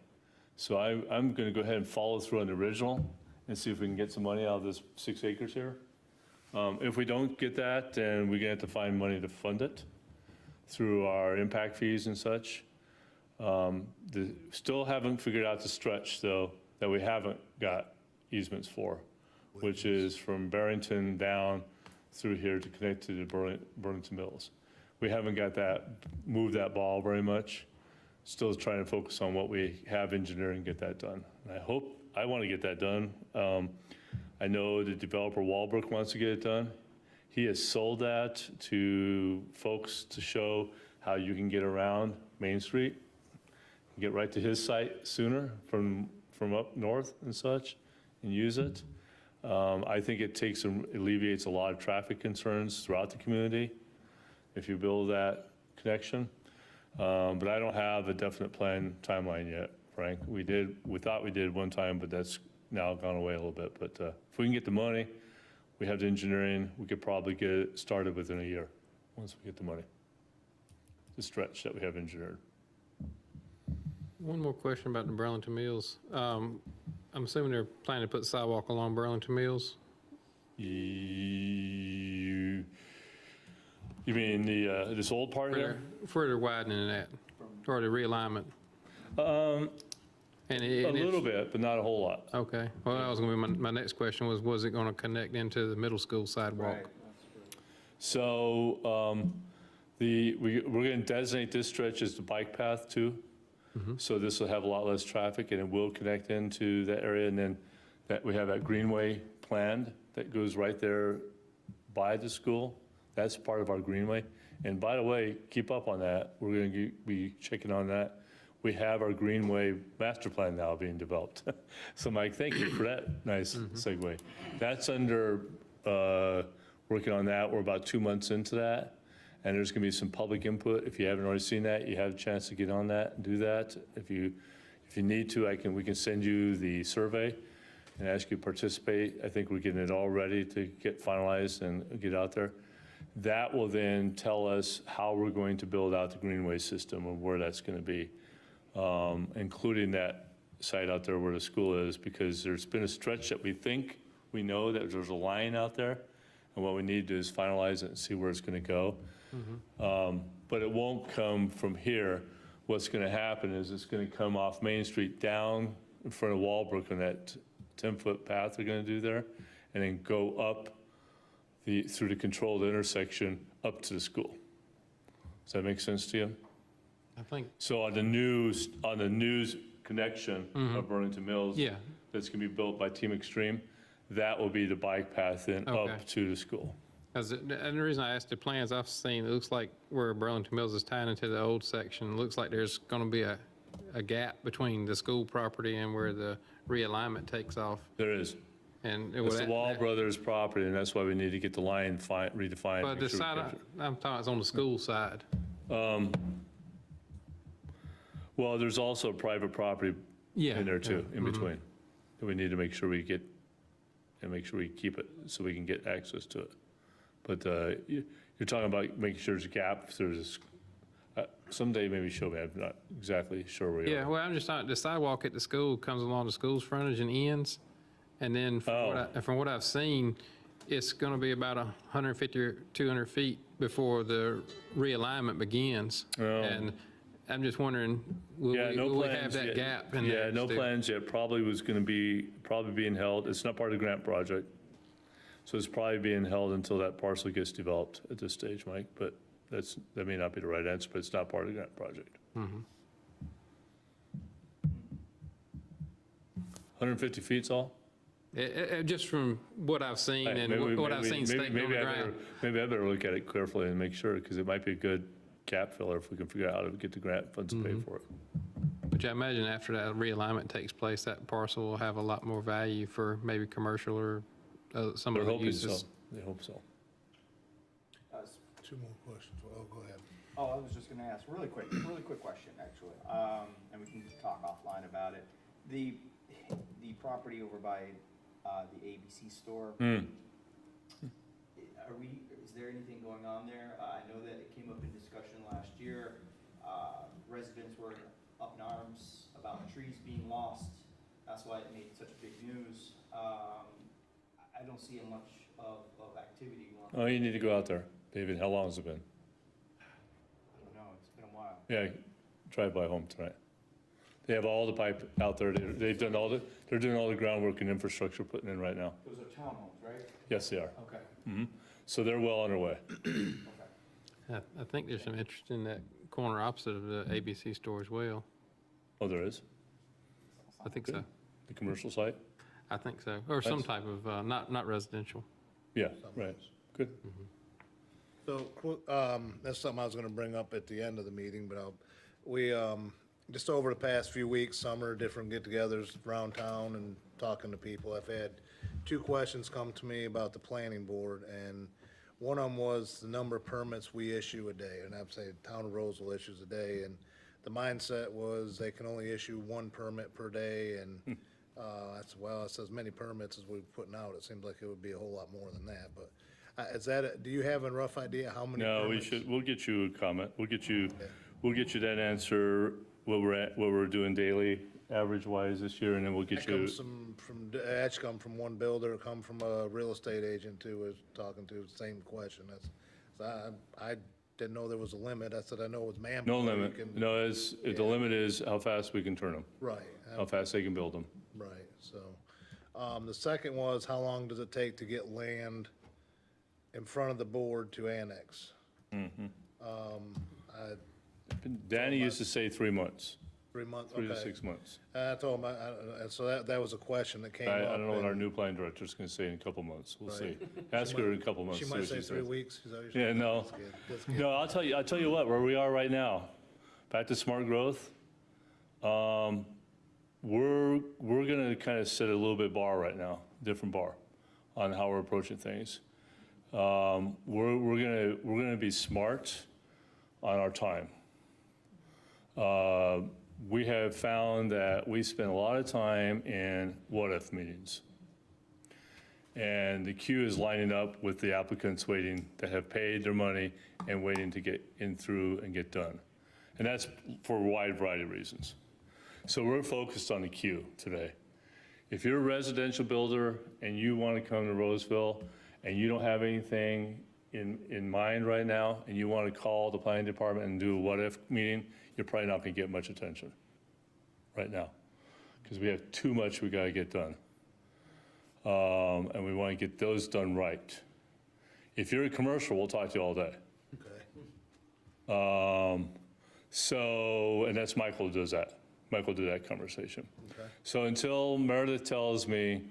So I'm going to go ahead and follow through on the original and see if we can get some money out of this 6 acres here. If we don't get that, then we're going to have to find money to fund it through our impact fees and such. Still haven't figured out the stretch, though, that we haven't got easements for, which is from Barrington down through here to connect to the Burlington Mills. We haven't got that, moved that ball very much. Still trying to focus on what we have engineering and get that done. And I want to get that done. I know the developer Walbrook wants to get it done. He has sold that to folks to show how you can get around Main Street, get right to his site sooner from up north and such, and use it. I think it alleviates a lot of traffic concerns throughout the community if you build that connection. But I don't have a definite plan timeline yet, Frank. We thought we did one time, but that's now gone away a little bit. But if we can get the money, we have the engineering, we could probably get it started within a year, once we get the money. The stretch that we have engineered. One more question about the Burlington Mills. I'm assuming they're planning to put sidewalk along Burlington Mills? You mean this old part here? Where they're widening it at, or the realignment? And A little bit, but not a whole lot. Okay. Well, that was going to be my next question was it going to connect into the middle school sidewalk? So we're going to designate this stretch as the bike path too. So this will have a lot less traffic and it will connect into that area. And then we have that Greenway planned that goes right there by the school. That's part of our Greenway. And by the way, keep up on that. We're going to be checking on that. We have our Greenway master plan now being developed. So Mike, thank you for that nice segue. That's under, working on that. We're about 2 months into that. And there's going to be some public input. If you haven't already seen that, you have a chance to get on that and do that. If you need to, we can send you the survey and ask you to participate. I think we're getting it all ready to get finalized and get out there. That will then tell us how we're going to build out the Greenway system and where that's going to be, including that site out there where the school is, because there's been a stretch that we know that there's a line out there, and what we need to do is finalize it and see where it's going to go. But it won't come from here. What's going to happen is it's going to come off Main Street down in front of Walbrook on that 10-foot path they're going to do there, and then go up through the controlled intersection up to the school. Does that make sense to you? I think. So on the news connection of Burlington Mills, Yeah. that's going to be built by Team Extreme, that will be the bike path in Okay. up to the school. And the reason I asked the plans I've seen, it looks like where Burlington Mills is tied into the old section, it looks like there's going to be a gap between the school property and where the realignment takes off. There is. And It's the Wall Brothers property, and that's why we need to get the line redefined. But the side, I'm talking, it's on the school side. Well, there's also private property Yeah. in there too, in between. That we need to make sure we get, and make sure we keep it so we can get access to it. But you're talking about making sure there's a gap, if there's someday maybe show me, I'm not exactly sure where you are. Yeah, well, I'm just talking, the sidewalk at the school comes along the school's frontage and ends. And then from what I've seen, it's going to be about 150 or 200 feet before the realignment begins. And I'm just wondering, will we have that gap in there? Yeah, no still? plans yet. Probably being held. It's not part of the grant project. So it's probably being held until that parcel gets developed at this stage, Mike. But that may not be the right answer, but it's not part of the grant project. 150 feet's all? Just from what I've seen Hey, and maybe- what I've seen stated on the ground. Maybe I better look at it carefully and make sure, because it might be a good gap filler if we can figure out how to get the grant funds to pay for it. Which I imagine after that realignment takes place, that parcel will have a lot more value for maybe commercial or some They're of the hoping so. uses. They hope so. Two more questions. Well, go ahead. Oh, I was just gonna ask, really quick question, actually, and we can talk offline about it. The property over by the ABC store, is there anything going on there? I know that it came up in discussion last year. Residents were up in arms about trees being lost. That's why it made such big news. I don't see much of activity going on. Oh, you need to go out there. David, how long has it been? I don't know, it's been a while. Yeah, drive by home tonight. They have all the pipe out there. They're doing all the groundwork and infrastructure putting in right now. Those are townhomes, right? Yes, they are. Okay. So they're well on their way. I think there's some interest in that corner opposite of the ABC store as well. Oh, there is? I think so. The commercial site? I think so. Or some That's- type of, not residential. Yeah, right. Good. So, that's something I was gonna bring up at the end of the meeting, but we, just over the past few weeks, summer, different get-togethers around town and talking to people, I've had 2 questions come to me about the planning board, and one of them was the number of permits we issue a day, and I'd say the town of Rolesville issues a day, and the mindset was they can only issue 1 permit per day, and, that's, well, it's as many permits as we're putting out, it seems like it would be a whole lot more than that, but, is that, do you have a rough idea how many No, permits? we'll get you a comment. We'll get you that answer, what we're doing daily, average-wise this year, and then we'll get That you. comes actually come from one builder, come from a real estate agent too, was talking to, same question. I didn't know there was a limit. I said, I know it was manpower. No you limit. can- No, the limit is how fast we can turn them, Right, how fast they can build them. right, so. The second was, how long does it take to get land in front of the board to annex? Danny used to say 3 months, 3 months, 3 to okay. 6 months. I told him, and so that was a question that came up. I don't know what our and new plan director's gonna say in a couple months. We'll see. Right. Ask her in a couple months. She see might what say 3 says. weeks. Is that what you're Yeah, saying? no. That's good, that's good. No, I'll tell you what, where we are right now, back to smart growth, we're gonna kind of set a little bit bar right now, different bar, on how we're approaching things. We're gonna be smart on our time. We have found that we spend a lot of time in what-if meetings. And the queue is lining up with the applicants waiting, that have paid their money and waiting to get in through and get done. And that's for a wide variety of reasons. So we're focused on the queue today. If you're a residential builder and you want to come to Roseville and you don't have anything in mind right now, and you want to call the planning department and do a what-if meeting, you're probably not going to get much attention right now, because we have too much we got to get done. And we want to get those done right. If you're a commercial, we'll talk to you all day. Okay. So, and that's Michael who does that. Michael did that conversation. Okay. So until Meredith tells me,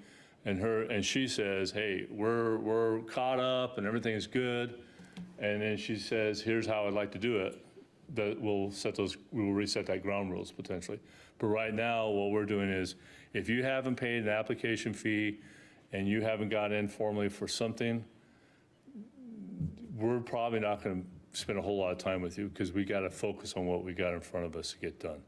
and she says, hey, we're caught up and everything's good, and then she says, here's how I'd like to do it, that we'll reset that ground rules potentially. But right now, what we're doing is, if you haven't paid an application fee and you haven't got in formally for something, we're probably not going to spend a whole lot of time with you, because we got to focus on what we got in front of us to get done.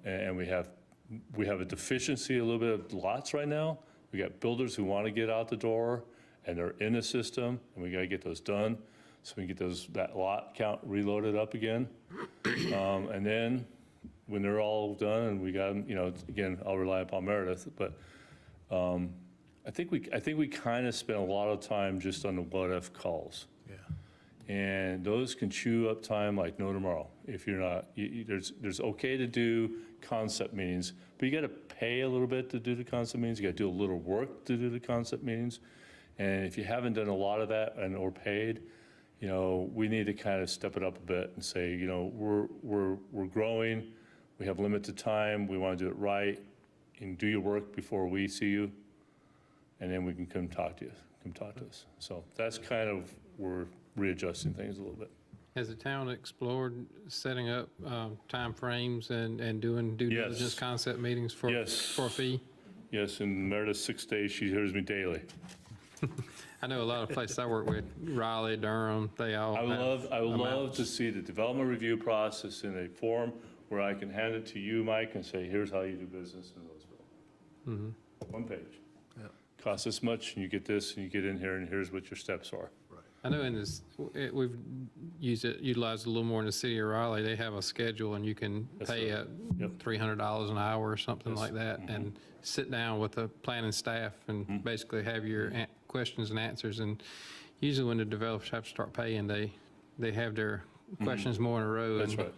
And we have a deficiency a little bit of lots right now. We got builders who want to get out the door and they're in the system, and we got to get those done so we can get that lot count reloaded up again. And then when they're all done and we got them, again, I'll rely upon Meredith, but I think we kind of spent a lot of time just on the what-if calls. Yeah. And those can chew up time like no tomorrow. If you're not, there's okay to do concept meetings, but you got to pay a little bit to do the concept meetings. You got to do a little work to do the concept meetings. And if you haven't done a lot of that or paid, we need to kind of step it up a bit and say, we're growing, we have limited time, we want to do it right, and do your work before we see you, and then we can come talk to us. So that's kind of, we're readjusting things a little bit. Has the town explored setting up timeframes and doing due Yes. diligence concept meetings for Yes. for a fee? Yes, in Meredith's 6 days, she hears me daily. I know a lot of places I work with, Raleigh, Durham, they all I would have love amounts. to see the development review process in a form where I can hand it to you, Mike, and say, here's how you do business in Roseville. One page. Yeah. Costs this much, and you get this, and you get in here, and here's what your steps are. I know in this, we've utilized a little more in the city of Raleigh. They have a schedule and you can Yes, pay sir. Yep. $300 an hour or something Yes. like that, and sit down with the planning staff and basically have your questions and answers. And usually when the developers have to start paying, they have their questions more in a row. That's and- right.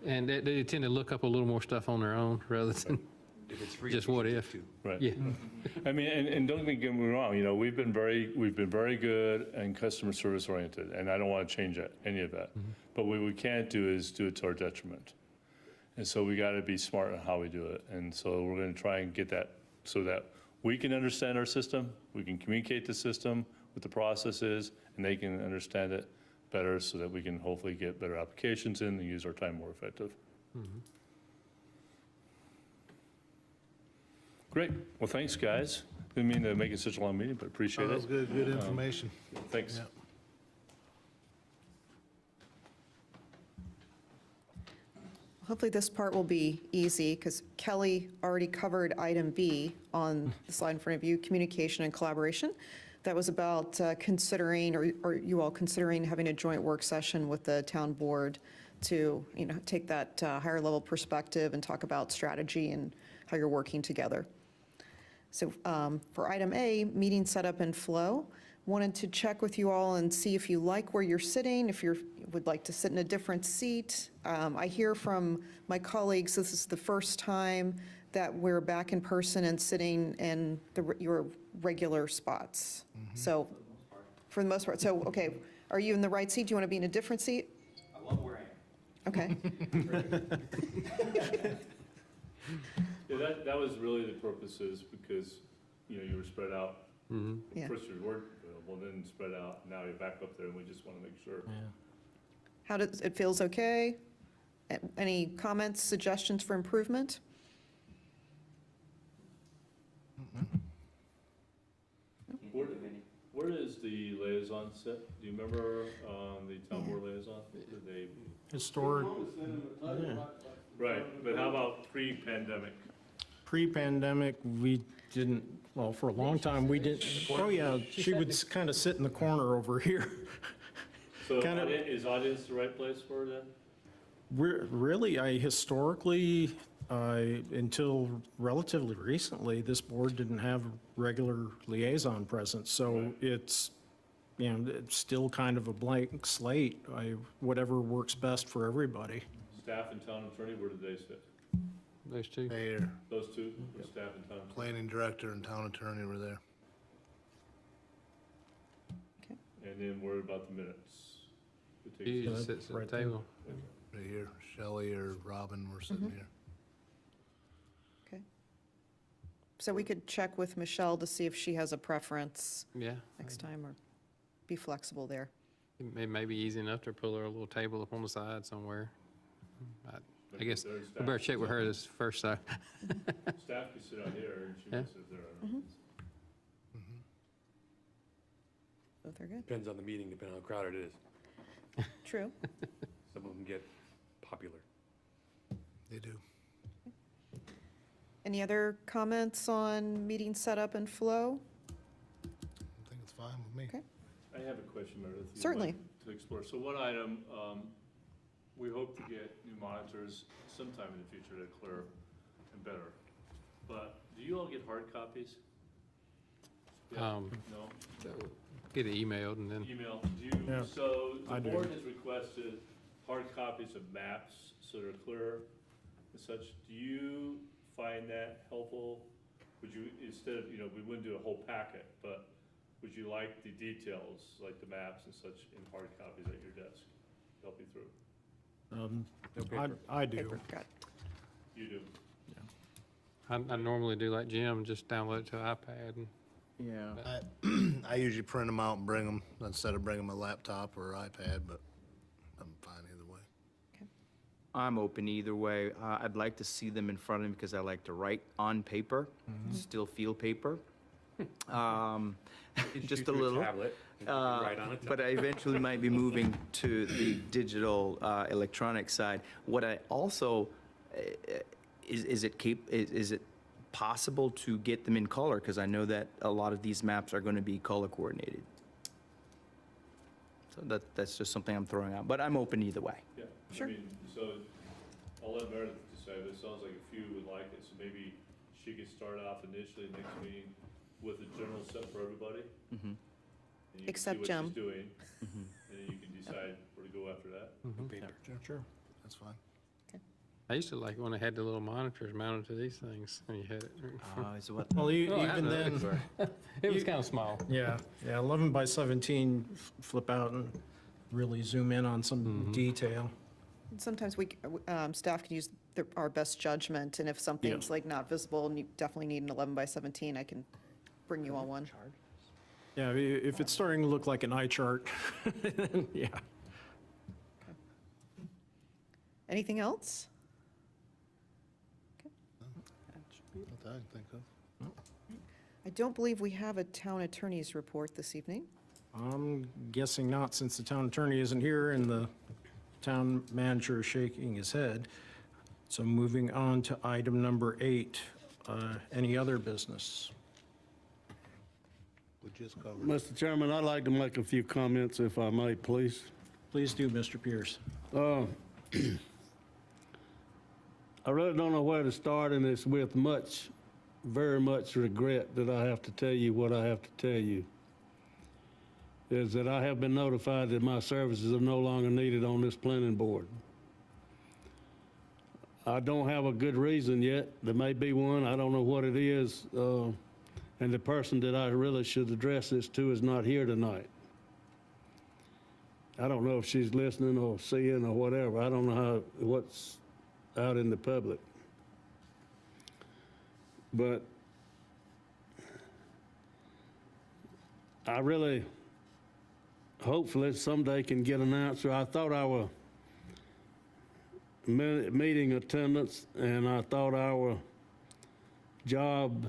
And they tend to look up a little more stuff on their own rather than If it's free. just you what should if. too. Right. Yeah. I mean, and don't get me wrong, you know, we've been very good and customer service oriented, and I don't want to change that, any of that. But what we can't do is do it to our detriment. And so we got to be smart on how we do it. And so we're going to try and get that so that we can understand our system, we can communicate the system, what the process is, and they can understand it better so that we can hopefully get better applications in and use our time more effective. Great. Well, thanks, guys. Didn't mean to make it such a long meeting, but appreciate That was it. good information. Thanks. Yeah. Hopefully this part will be easy, because Kelly already covered item B on the slide in front of you, communication and collaboration. That was about considering, or you all considering having a joint work session with the town board to, take that higher level perspective and talk about strategy and how you're working together. So for item A, meeting setup and flow, wanted to check with you all and see if you like where you're sitting, if you would like to sit in a different seat. I hear from my colleagues, this is the first time that we're back in person and sitting in your regular spots. So, for the most part, so, okay, are you in the right seat? Do you want to be in a different seat? I love where I am. Okay, Yeah, that was really the purposes because, you know, you were spread out. Yeah. First you weren't available, then spread out, now you're back up there and we just want to make sure. how does, it feels okay? Any comments, suggestions for improvement? Where is the liaison sit? Do you remember the town board liaison? Did they? Historic, Right, but how about pre-pandemic? pre-pandemic, we didn't, well, for a long time, we didn't, oh yeah, she would kind of sit in the corner over here. So Kind of- is audience the right place for it then? Really, historically, until relatively recently, this board didn't have regular liaison presence, so it's, it's still kind of a blank slate. Whatever works best for everybody. Staff and town attorney, where did they sit? Those two. Mayor, Those two, the staff and town? planning director and town attorney were there. And then what about the minutes? Who takes He the- just sits at the Right there. table. Right here, Shelley or Robin were sitting here. Okay. So we could check with Michelle to see if she has a preference Yeah. next time, or be flexible there. It may be easy enough to pull her a little table up on the side somewhere. I guess Their we staff better can check with sit- her this first, Staff can sit out here and she Yeah. can sit there. Both are good. Depends on the meeting, depending on how crowded it is. True. Some of them get popular. They do. Any other comments on meeting setup and flow? I think it's fine with me. Okay. I have a question, Meredith. you'd Certainly. like To explore. So one item, we hope to get new monitors sometime in the future that are clearer and better. But do you all get hard copies? Yeah, No? Get it emailed and then, Email, Yeah, so I the do. board has requested hard copies of maps so they're clearer and such. Do you find that helpful? Would you, instead of, we wouldn't do a whole packet, but would you like the details, like the maps and such in hard copies at your desk? Help you through? No paper. I do. Paper, got it. You do? I normally do like Jim, just download it to an iPad and Yeah. I usually print them out and bring them instead of bringing my laptop or iPad, but I'm fine either way. I'm open either way. I'd like to see them in front of me because I like to write on paper, still feel paper. Just a little. Tablet, and you can write on it. But I eventually might be moving to the digital electronic side. What I also, is it possible to get them in color? Because I know that a lot of these maps are going to be color coordinated. So that's just something I'm throwing out, but I'm open either way. Yeah. Sure. So I'll let Meredith decide, but it sounds like a few would like it, so maybe she could start off initially next meeting with a general set for everybody. and you can see Except what Jim. she's doing, and then you can decide where to go after that. Sure. That's fine. I used to like when I had the little monitors mounted to these things, and you had it. Is what? Well, Oh, I even know. then, It was kind of small. yeah, 11 by 17, flip out and really zoom in on some detail. Sometimes staff can use our best judgment, and if something's like not visible and you definitely need an 11 by 17, I can bring you all one. Yeah, if it's starting to look like an eye chart, yeah. Anything else? Not that I can think of. I don't believe we have a town attorney's report this evening. I'm guessing not, since the town attorney isn't here and the town manager is shaking his head. So moving on to item number 8, any other business? We just covered. Mr. Chairman, I'd like to make a few comments if I may, please. Please do, Mr. Pierce. I really don't know where to start, and it's with very much regret that I have to tell you what I have to tell you. Is that I have been notified that my services are no longer needed on this planning board. I don't have a good reason yet. There may be one. I don't know what it is. And the person that I really should address this to is not here tonight. I don't know if she's listening or seeing or whatever. I don't know what's out in the public. But I really, hopefully someday can get an answer. I thought our meeting attendance and I thought our job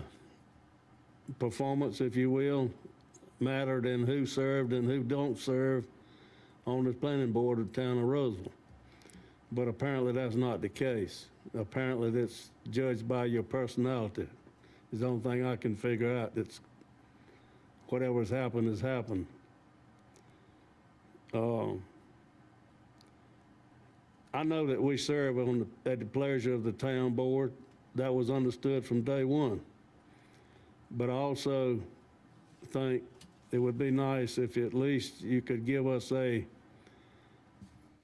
performance, if you will, mattered in who served and who don't serve on the planning board of the town of Rolesville. But apparently that's not the case. Apparently that's judged by your personality. It's the only thing I can figure out. That's whatever's happened has happened. I know that we serve at the pleasure of the town board. That was understood from day one. But I also think it would be nice if at least you could give us a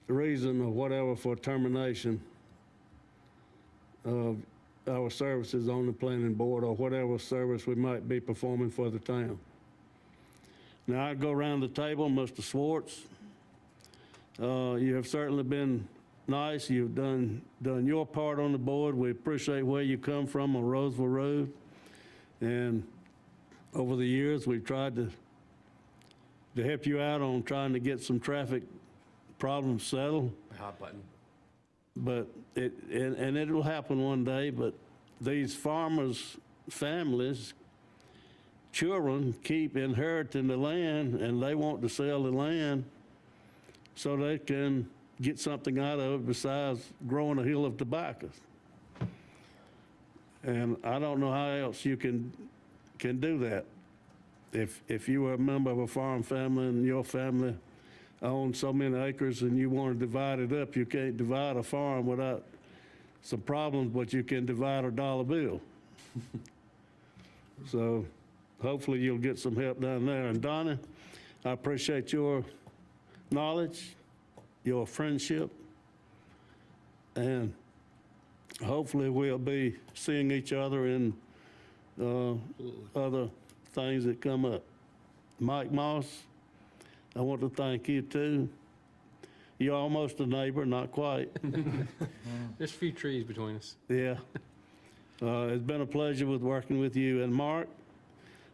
reason or whatever for termination of our services on the planning board or whatever service we might be performing for the town. Now, I'd go around the table, Mr. Swartz. You have certainly been nice. You've done your part on the board. We appreciate where you come from on Rolesville Road. And over the years, we've tried to help you out on trying to get some traffic problems settled. Hot button. But it will happen one day, but these farmers' families, children keep inheriting the land, and they want to sell the land so they can get something out of it besides growing a hill of tobacco. And I don't know how else you can do that. If you were a member of a farm family and your family own so many acres and you want to divide it up, you can't divide a farm without some problems, but you can divide a dollar bill. So hopefully you'll get some help down there. And Donna, I appreciate your knowledge, your friendship, and hopefully we'll be seeing each other in other things that come up. Mike Moss, I want to thank you too. You're almost a neighbor, not quite. There's a few trees between us. Yeah. It's been a pleasure with working with you. And Mark,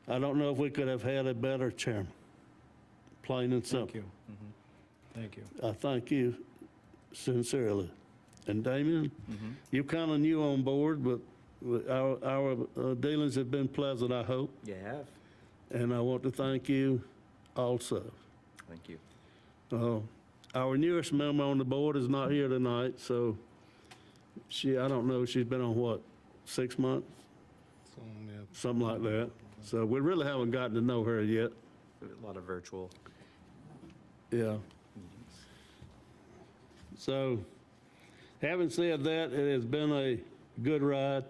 I don't know if we could have had a better chairman. Plain and simple. Thank you. Thank you. I thank you sincerely. And Damien, you kind of new on board, but our dealings have been pleasant, I hope. You have. And I want to thank you also. Thank you. Our newest member on the board is not here tonight, so I don't know, she's been on what, 6 months? Something like that. So we really haven't gotten to know her yet. A lot of virtual. Yeah. So, having said that, it has been a good ride.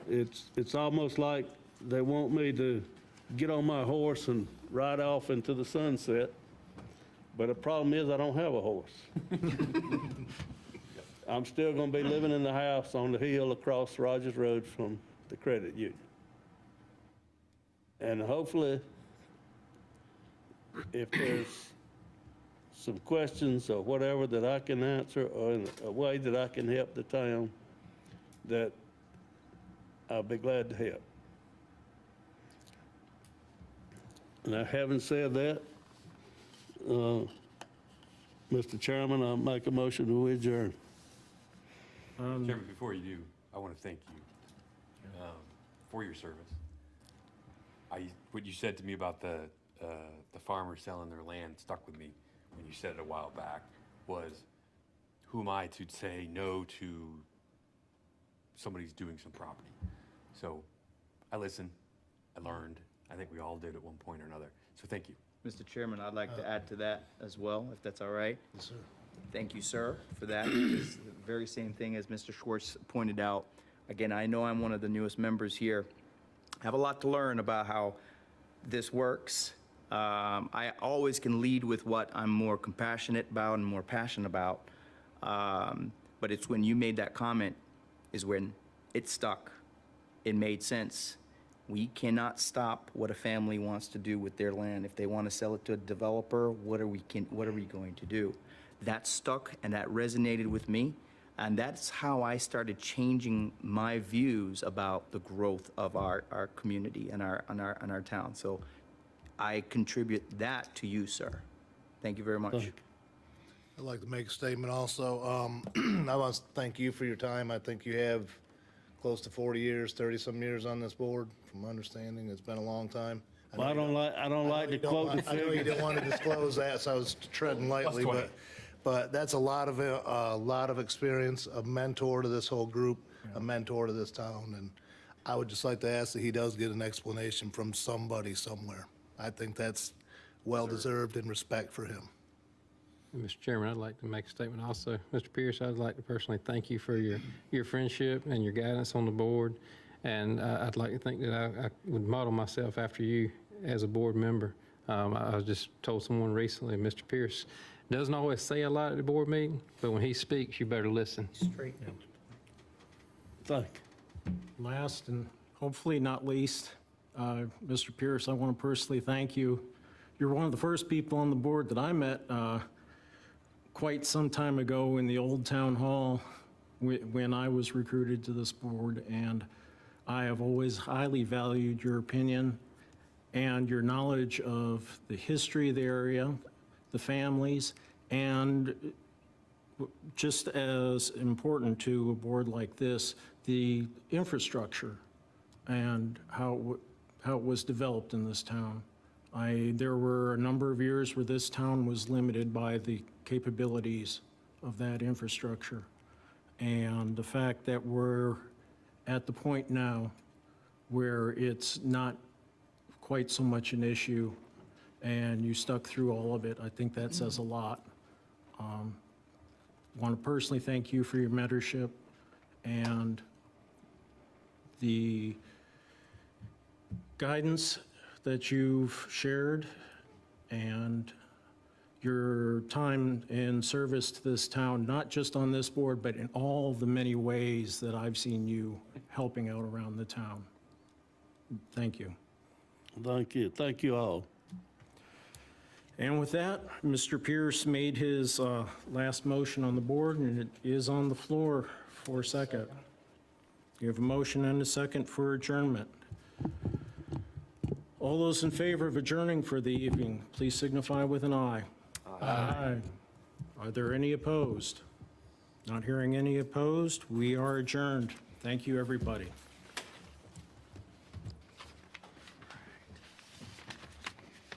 It's almost like they want me to get on my horse and ride off into the sunset. But the problem is I don't have a horse. I'm still gonna be living in the house on the hill across Rogers Road from the credit union. And hopefully, if there's some questions or whatever that I can answer, or in a way that I can help the town, that I'll be glad to help. Now, having said that, Mr. Chairman, I'll make a motion to adjourn. Chairman, before you do, I want to thank you for your service. What you said to me about the farmers selling their land stuck with me when you said it a while back. Was, who am I to say no to somebody's doing some property? So I listened, I learned. I think we all did at one point or another. So thank you. Mr. Chairman, I'd like to add to that as well, if that's all right. Yes, sir. Thank you, sir, for that. It's the very same thing as Mr. Schwartz pointed out. Again, I know I'm one of the newest members here. I have a lot to learn about how this works. I always can lead with what I'm more compassionate about and more passionate about. But it's when you made that comment is when it stuck. It made sense. We cannot stop what a family wants to do with their land. If they want to sell it to a developer, what are we going to do? That stuck and that resonated with me. And that's how I started changing my views about the growth of our community and our town. So I contribute that to you, sir. Thank you very much. I'd like to make a statement also. I want to thank you for your time. I think you have close to 40 years, 30-some years on this board, from my understanding. It's been a long time. Well, I don't like to quote the I know you figure. didn't want to disclose that, so I was treading lightly, Plus 20. but that's a lot of experience, a mentor to this whole group, a mentor to this town, and I would just like to ask that he does get an explanation from somebody somewhere. I think that's well-deserved and respect for him. Mr. Chairman, I'd like to make a statement also. Mr. Pierce, I'd like to personally thank you for your friendship and your guidance on the board. And I'd like to think that I would model myself after you as a board member. I just told someone recently, Mr. Pierce doesn't always say a lot at the board meeting, but when he speaks, you better listen. Straight. Thank you. Last and hopefully not least, Mr. Pierce, I want to personally thank you. You're one of the first people on the board that I met quite some time ago in the old town hall when I was recruited to this board, and I have always highly valued your opinion and your knowledge of the history of the area, the families, and just as important to a board like this, the infrastructure and how it was developed in this town. There were a number of years where this town was limited by the capabilities of that infrastructure. And the fact that we're at the point now where it's not quite so much an issue and you stuck through all of it, I think that says a lot. Want to personally thank you for your mentorship and the guidance that you've shared and your time in service to this town, not just on this board, but in all the many ways that I've seen you helping out around the town. Thank you. Thank you. Thank you all. And with that, Mr. Pierce made his last motion on the board, and it is on the floor for a second. You have a motion and a second for adjournment. All those in favor of adjourning for the evening, please signify with an aye. Aye. Are there any opposed? Not hearing any opposed, we are adjourned. Thank you, everybody.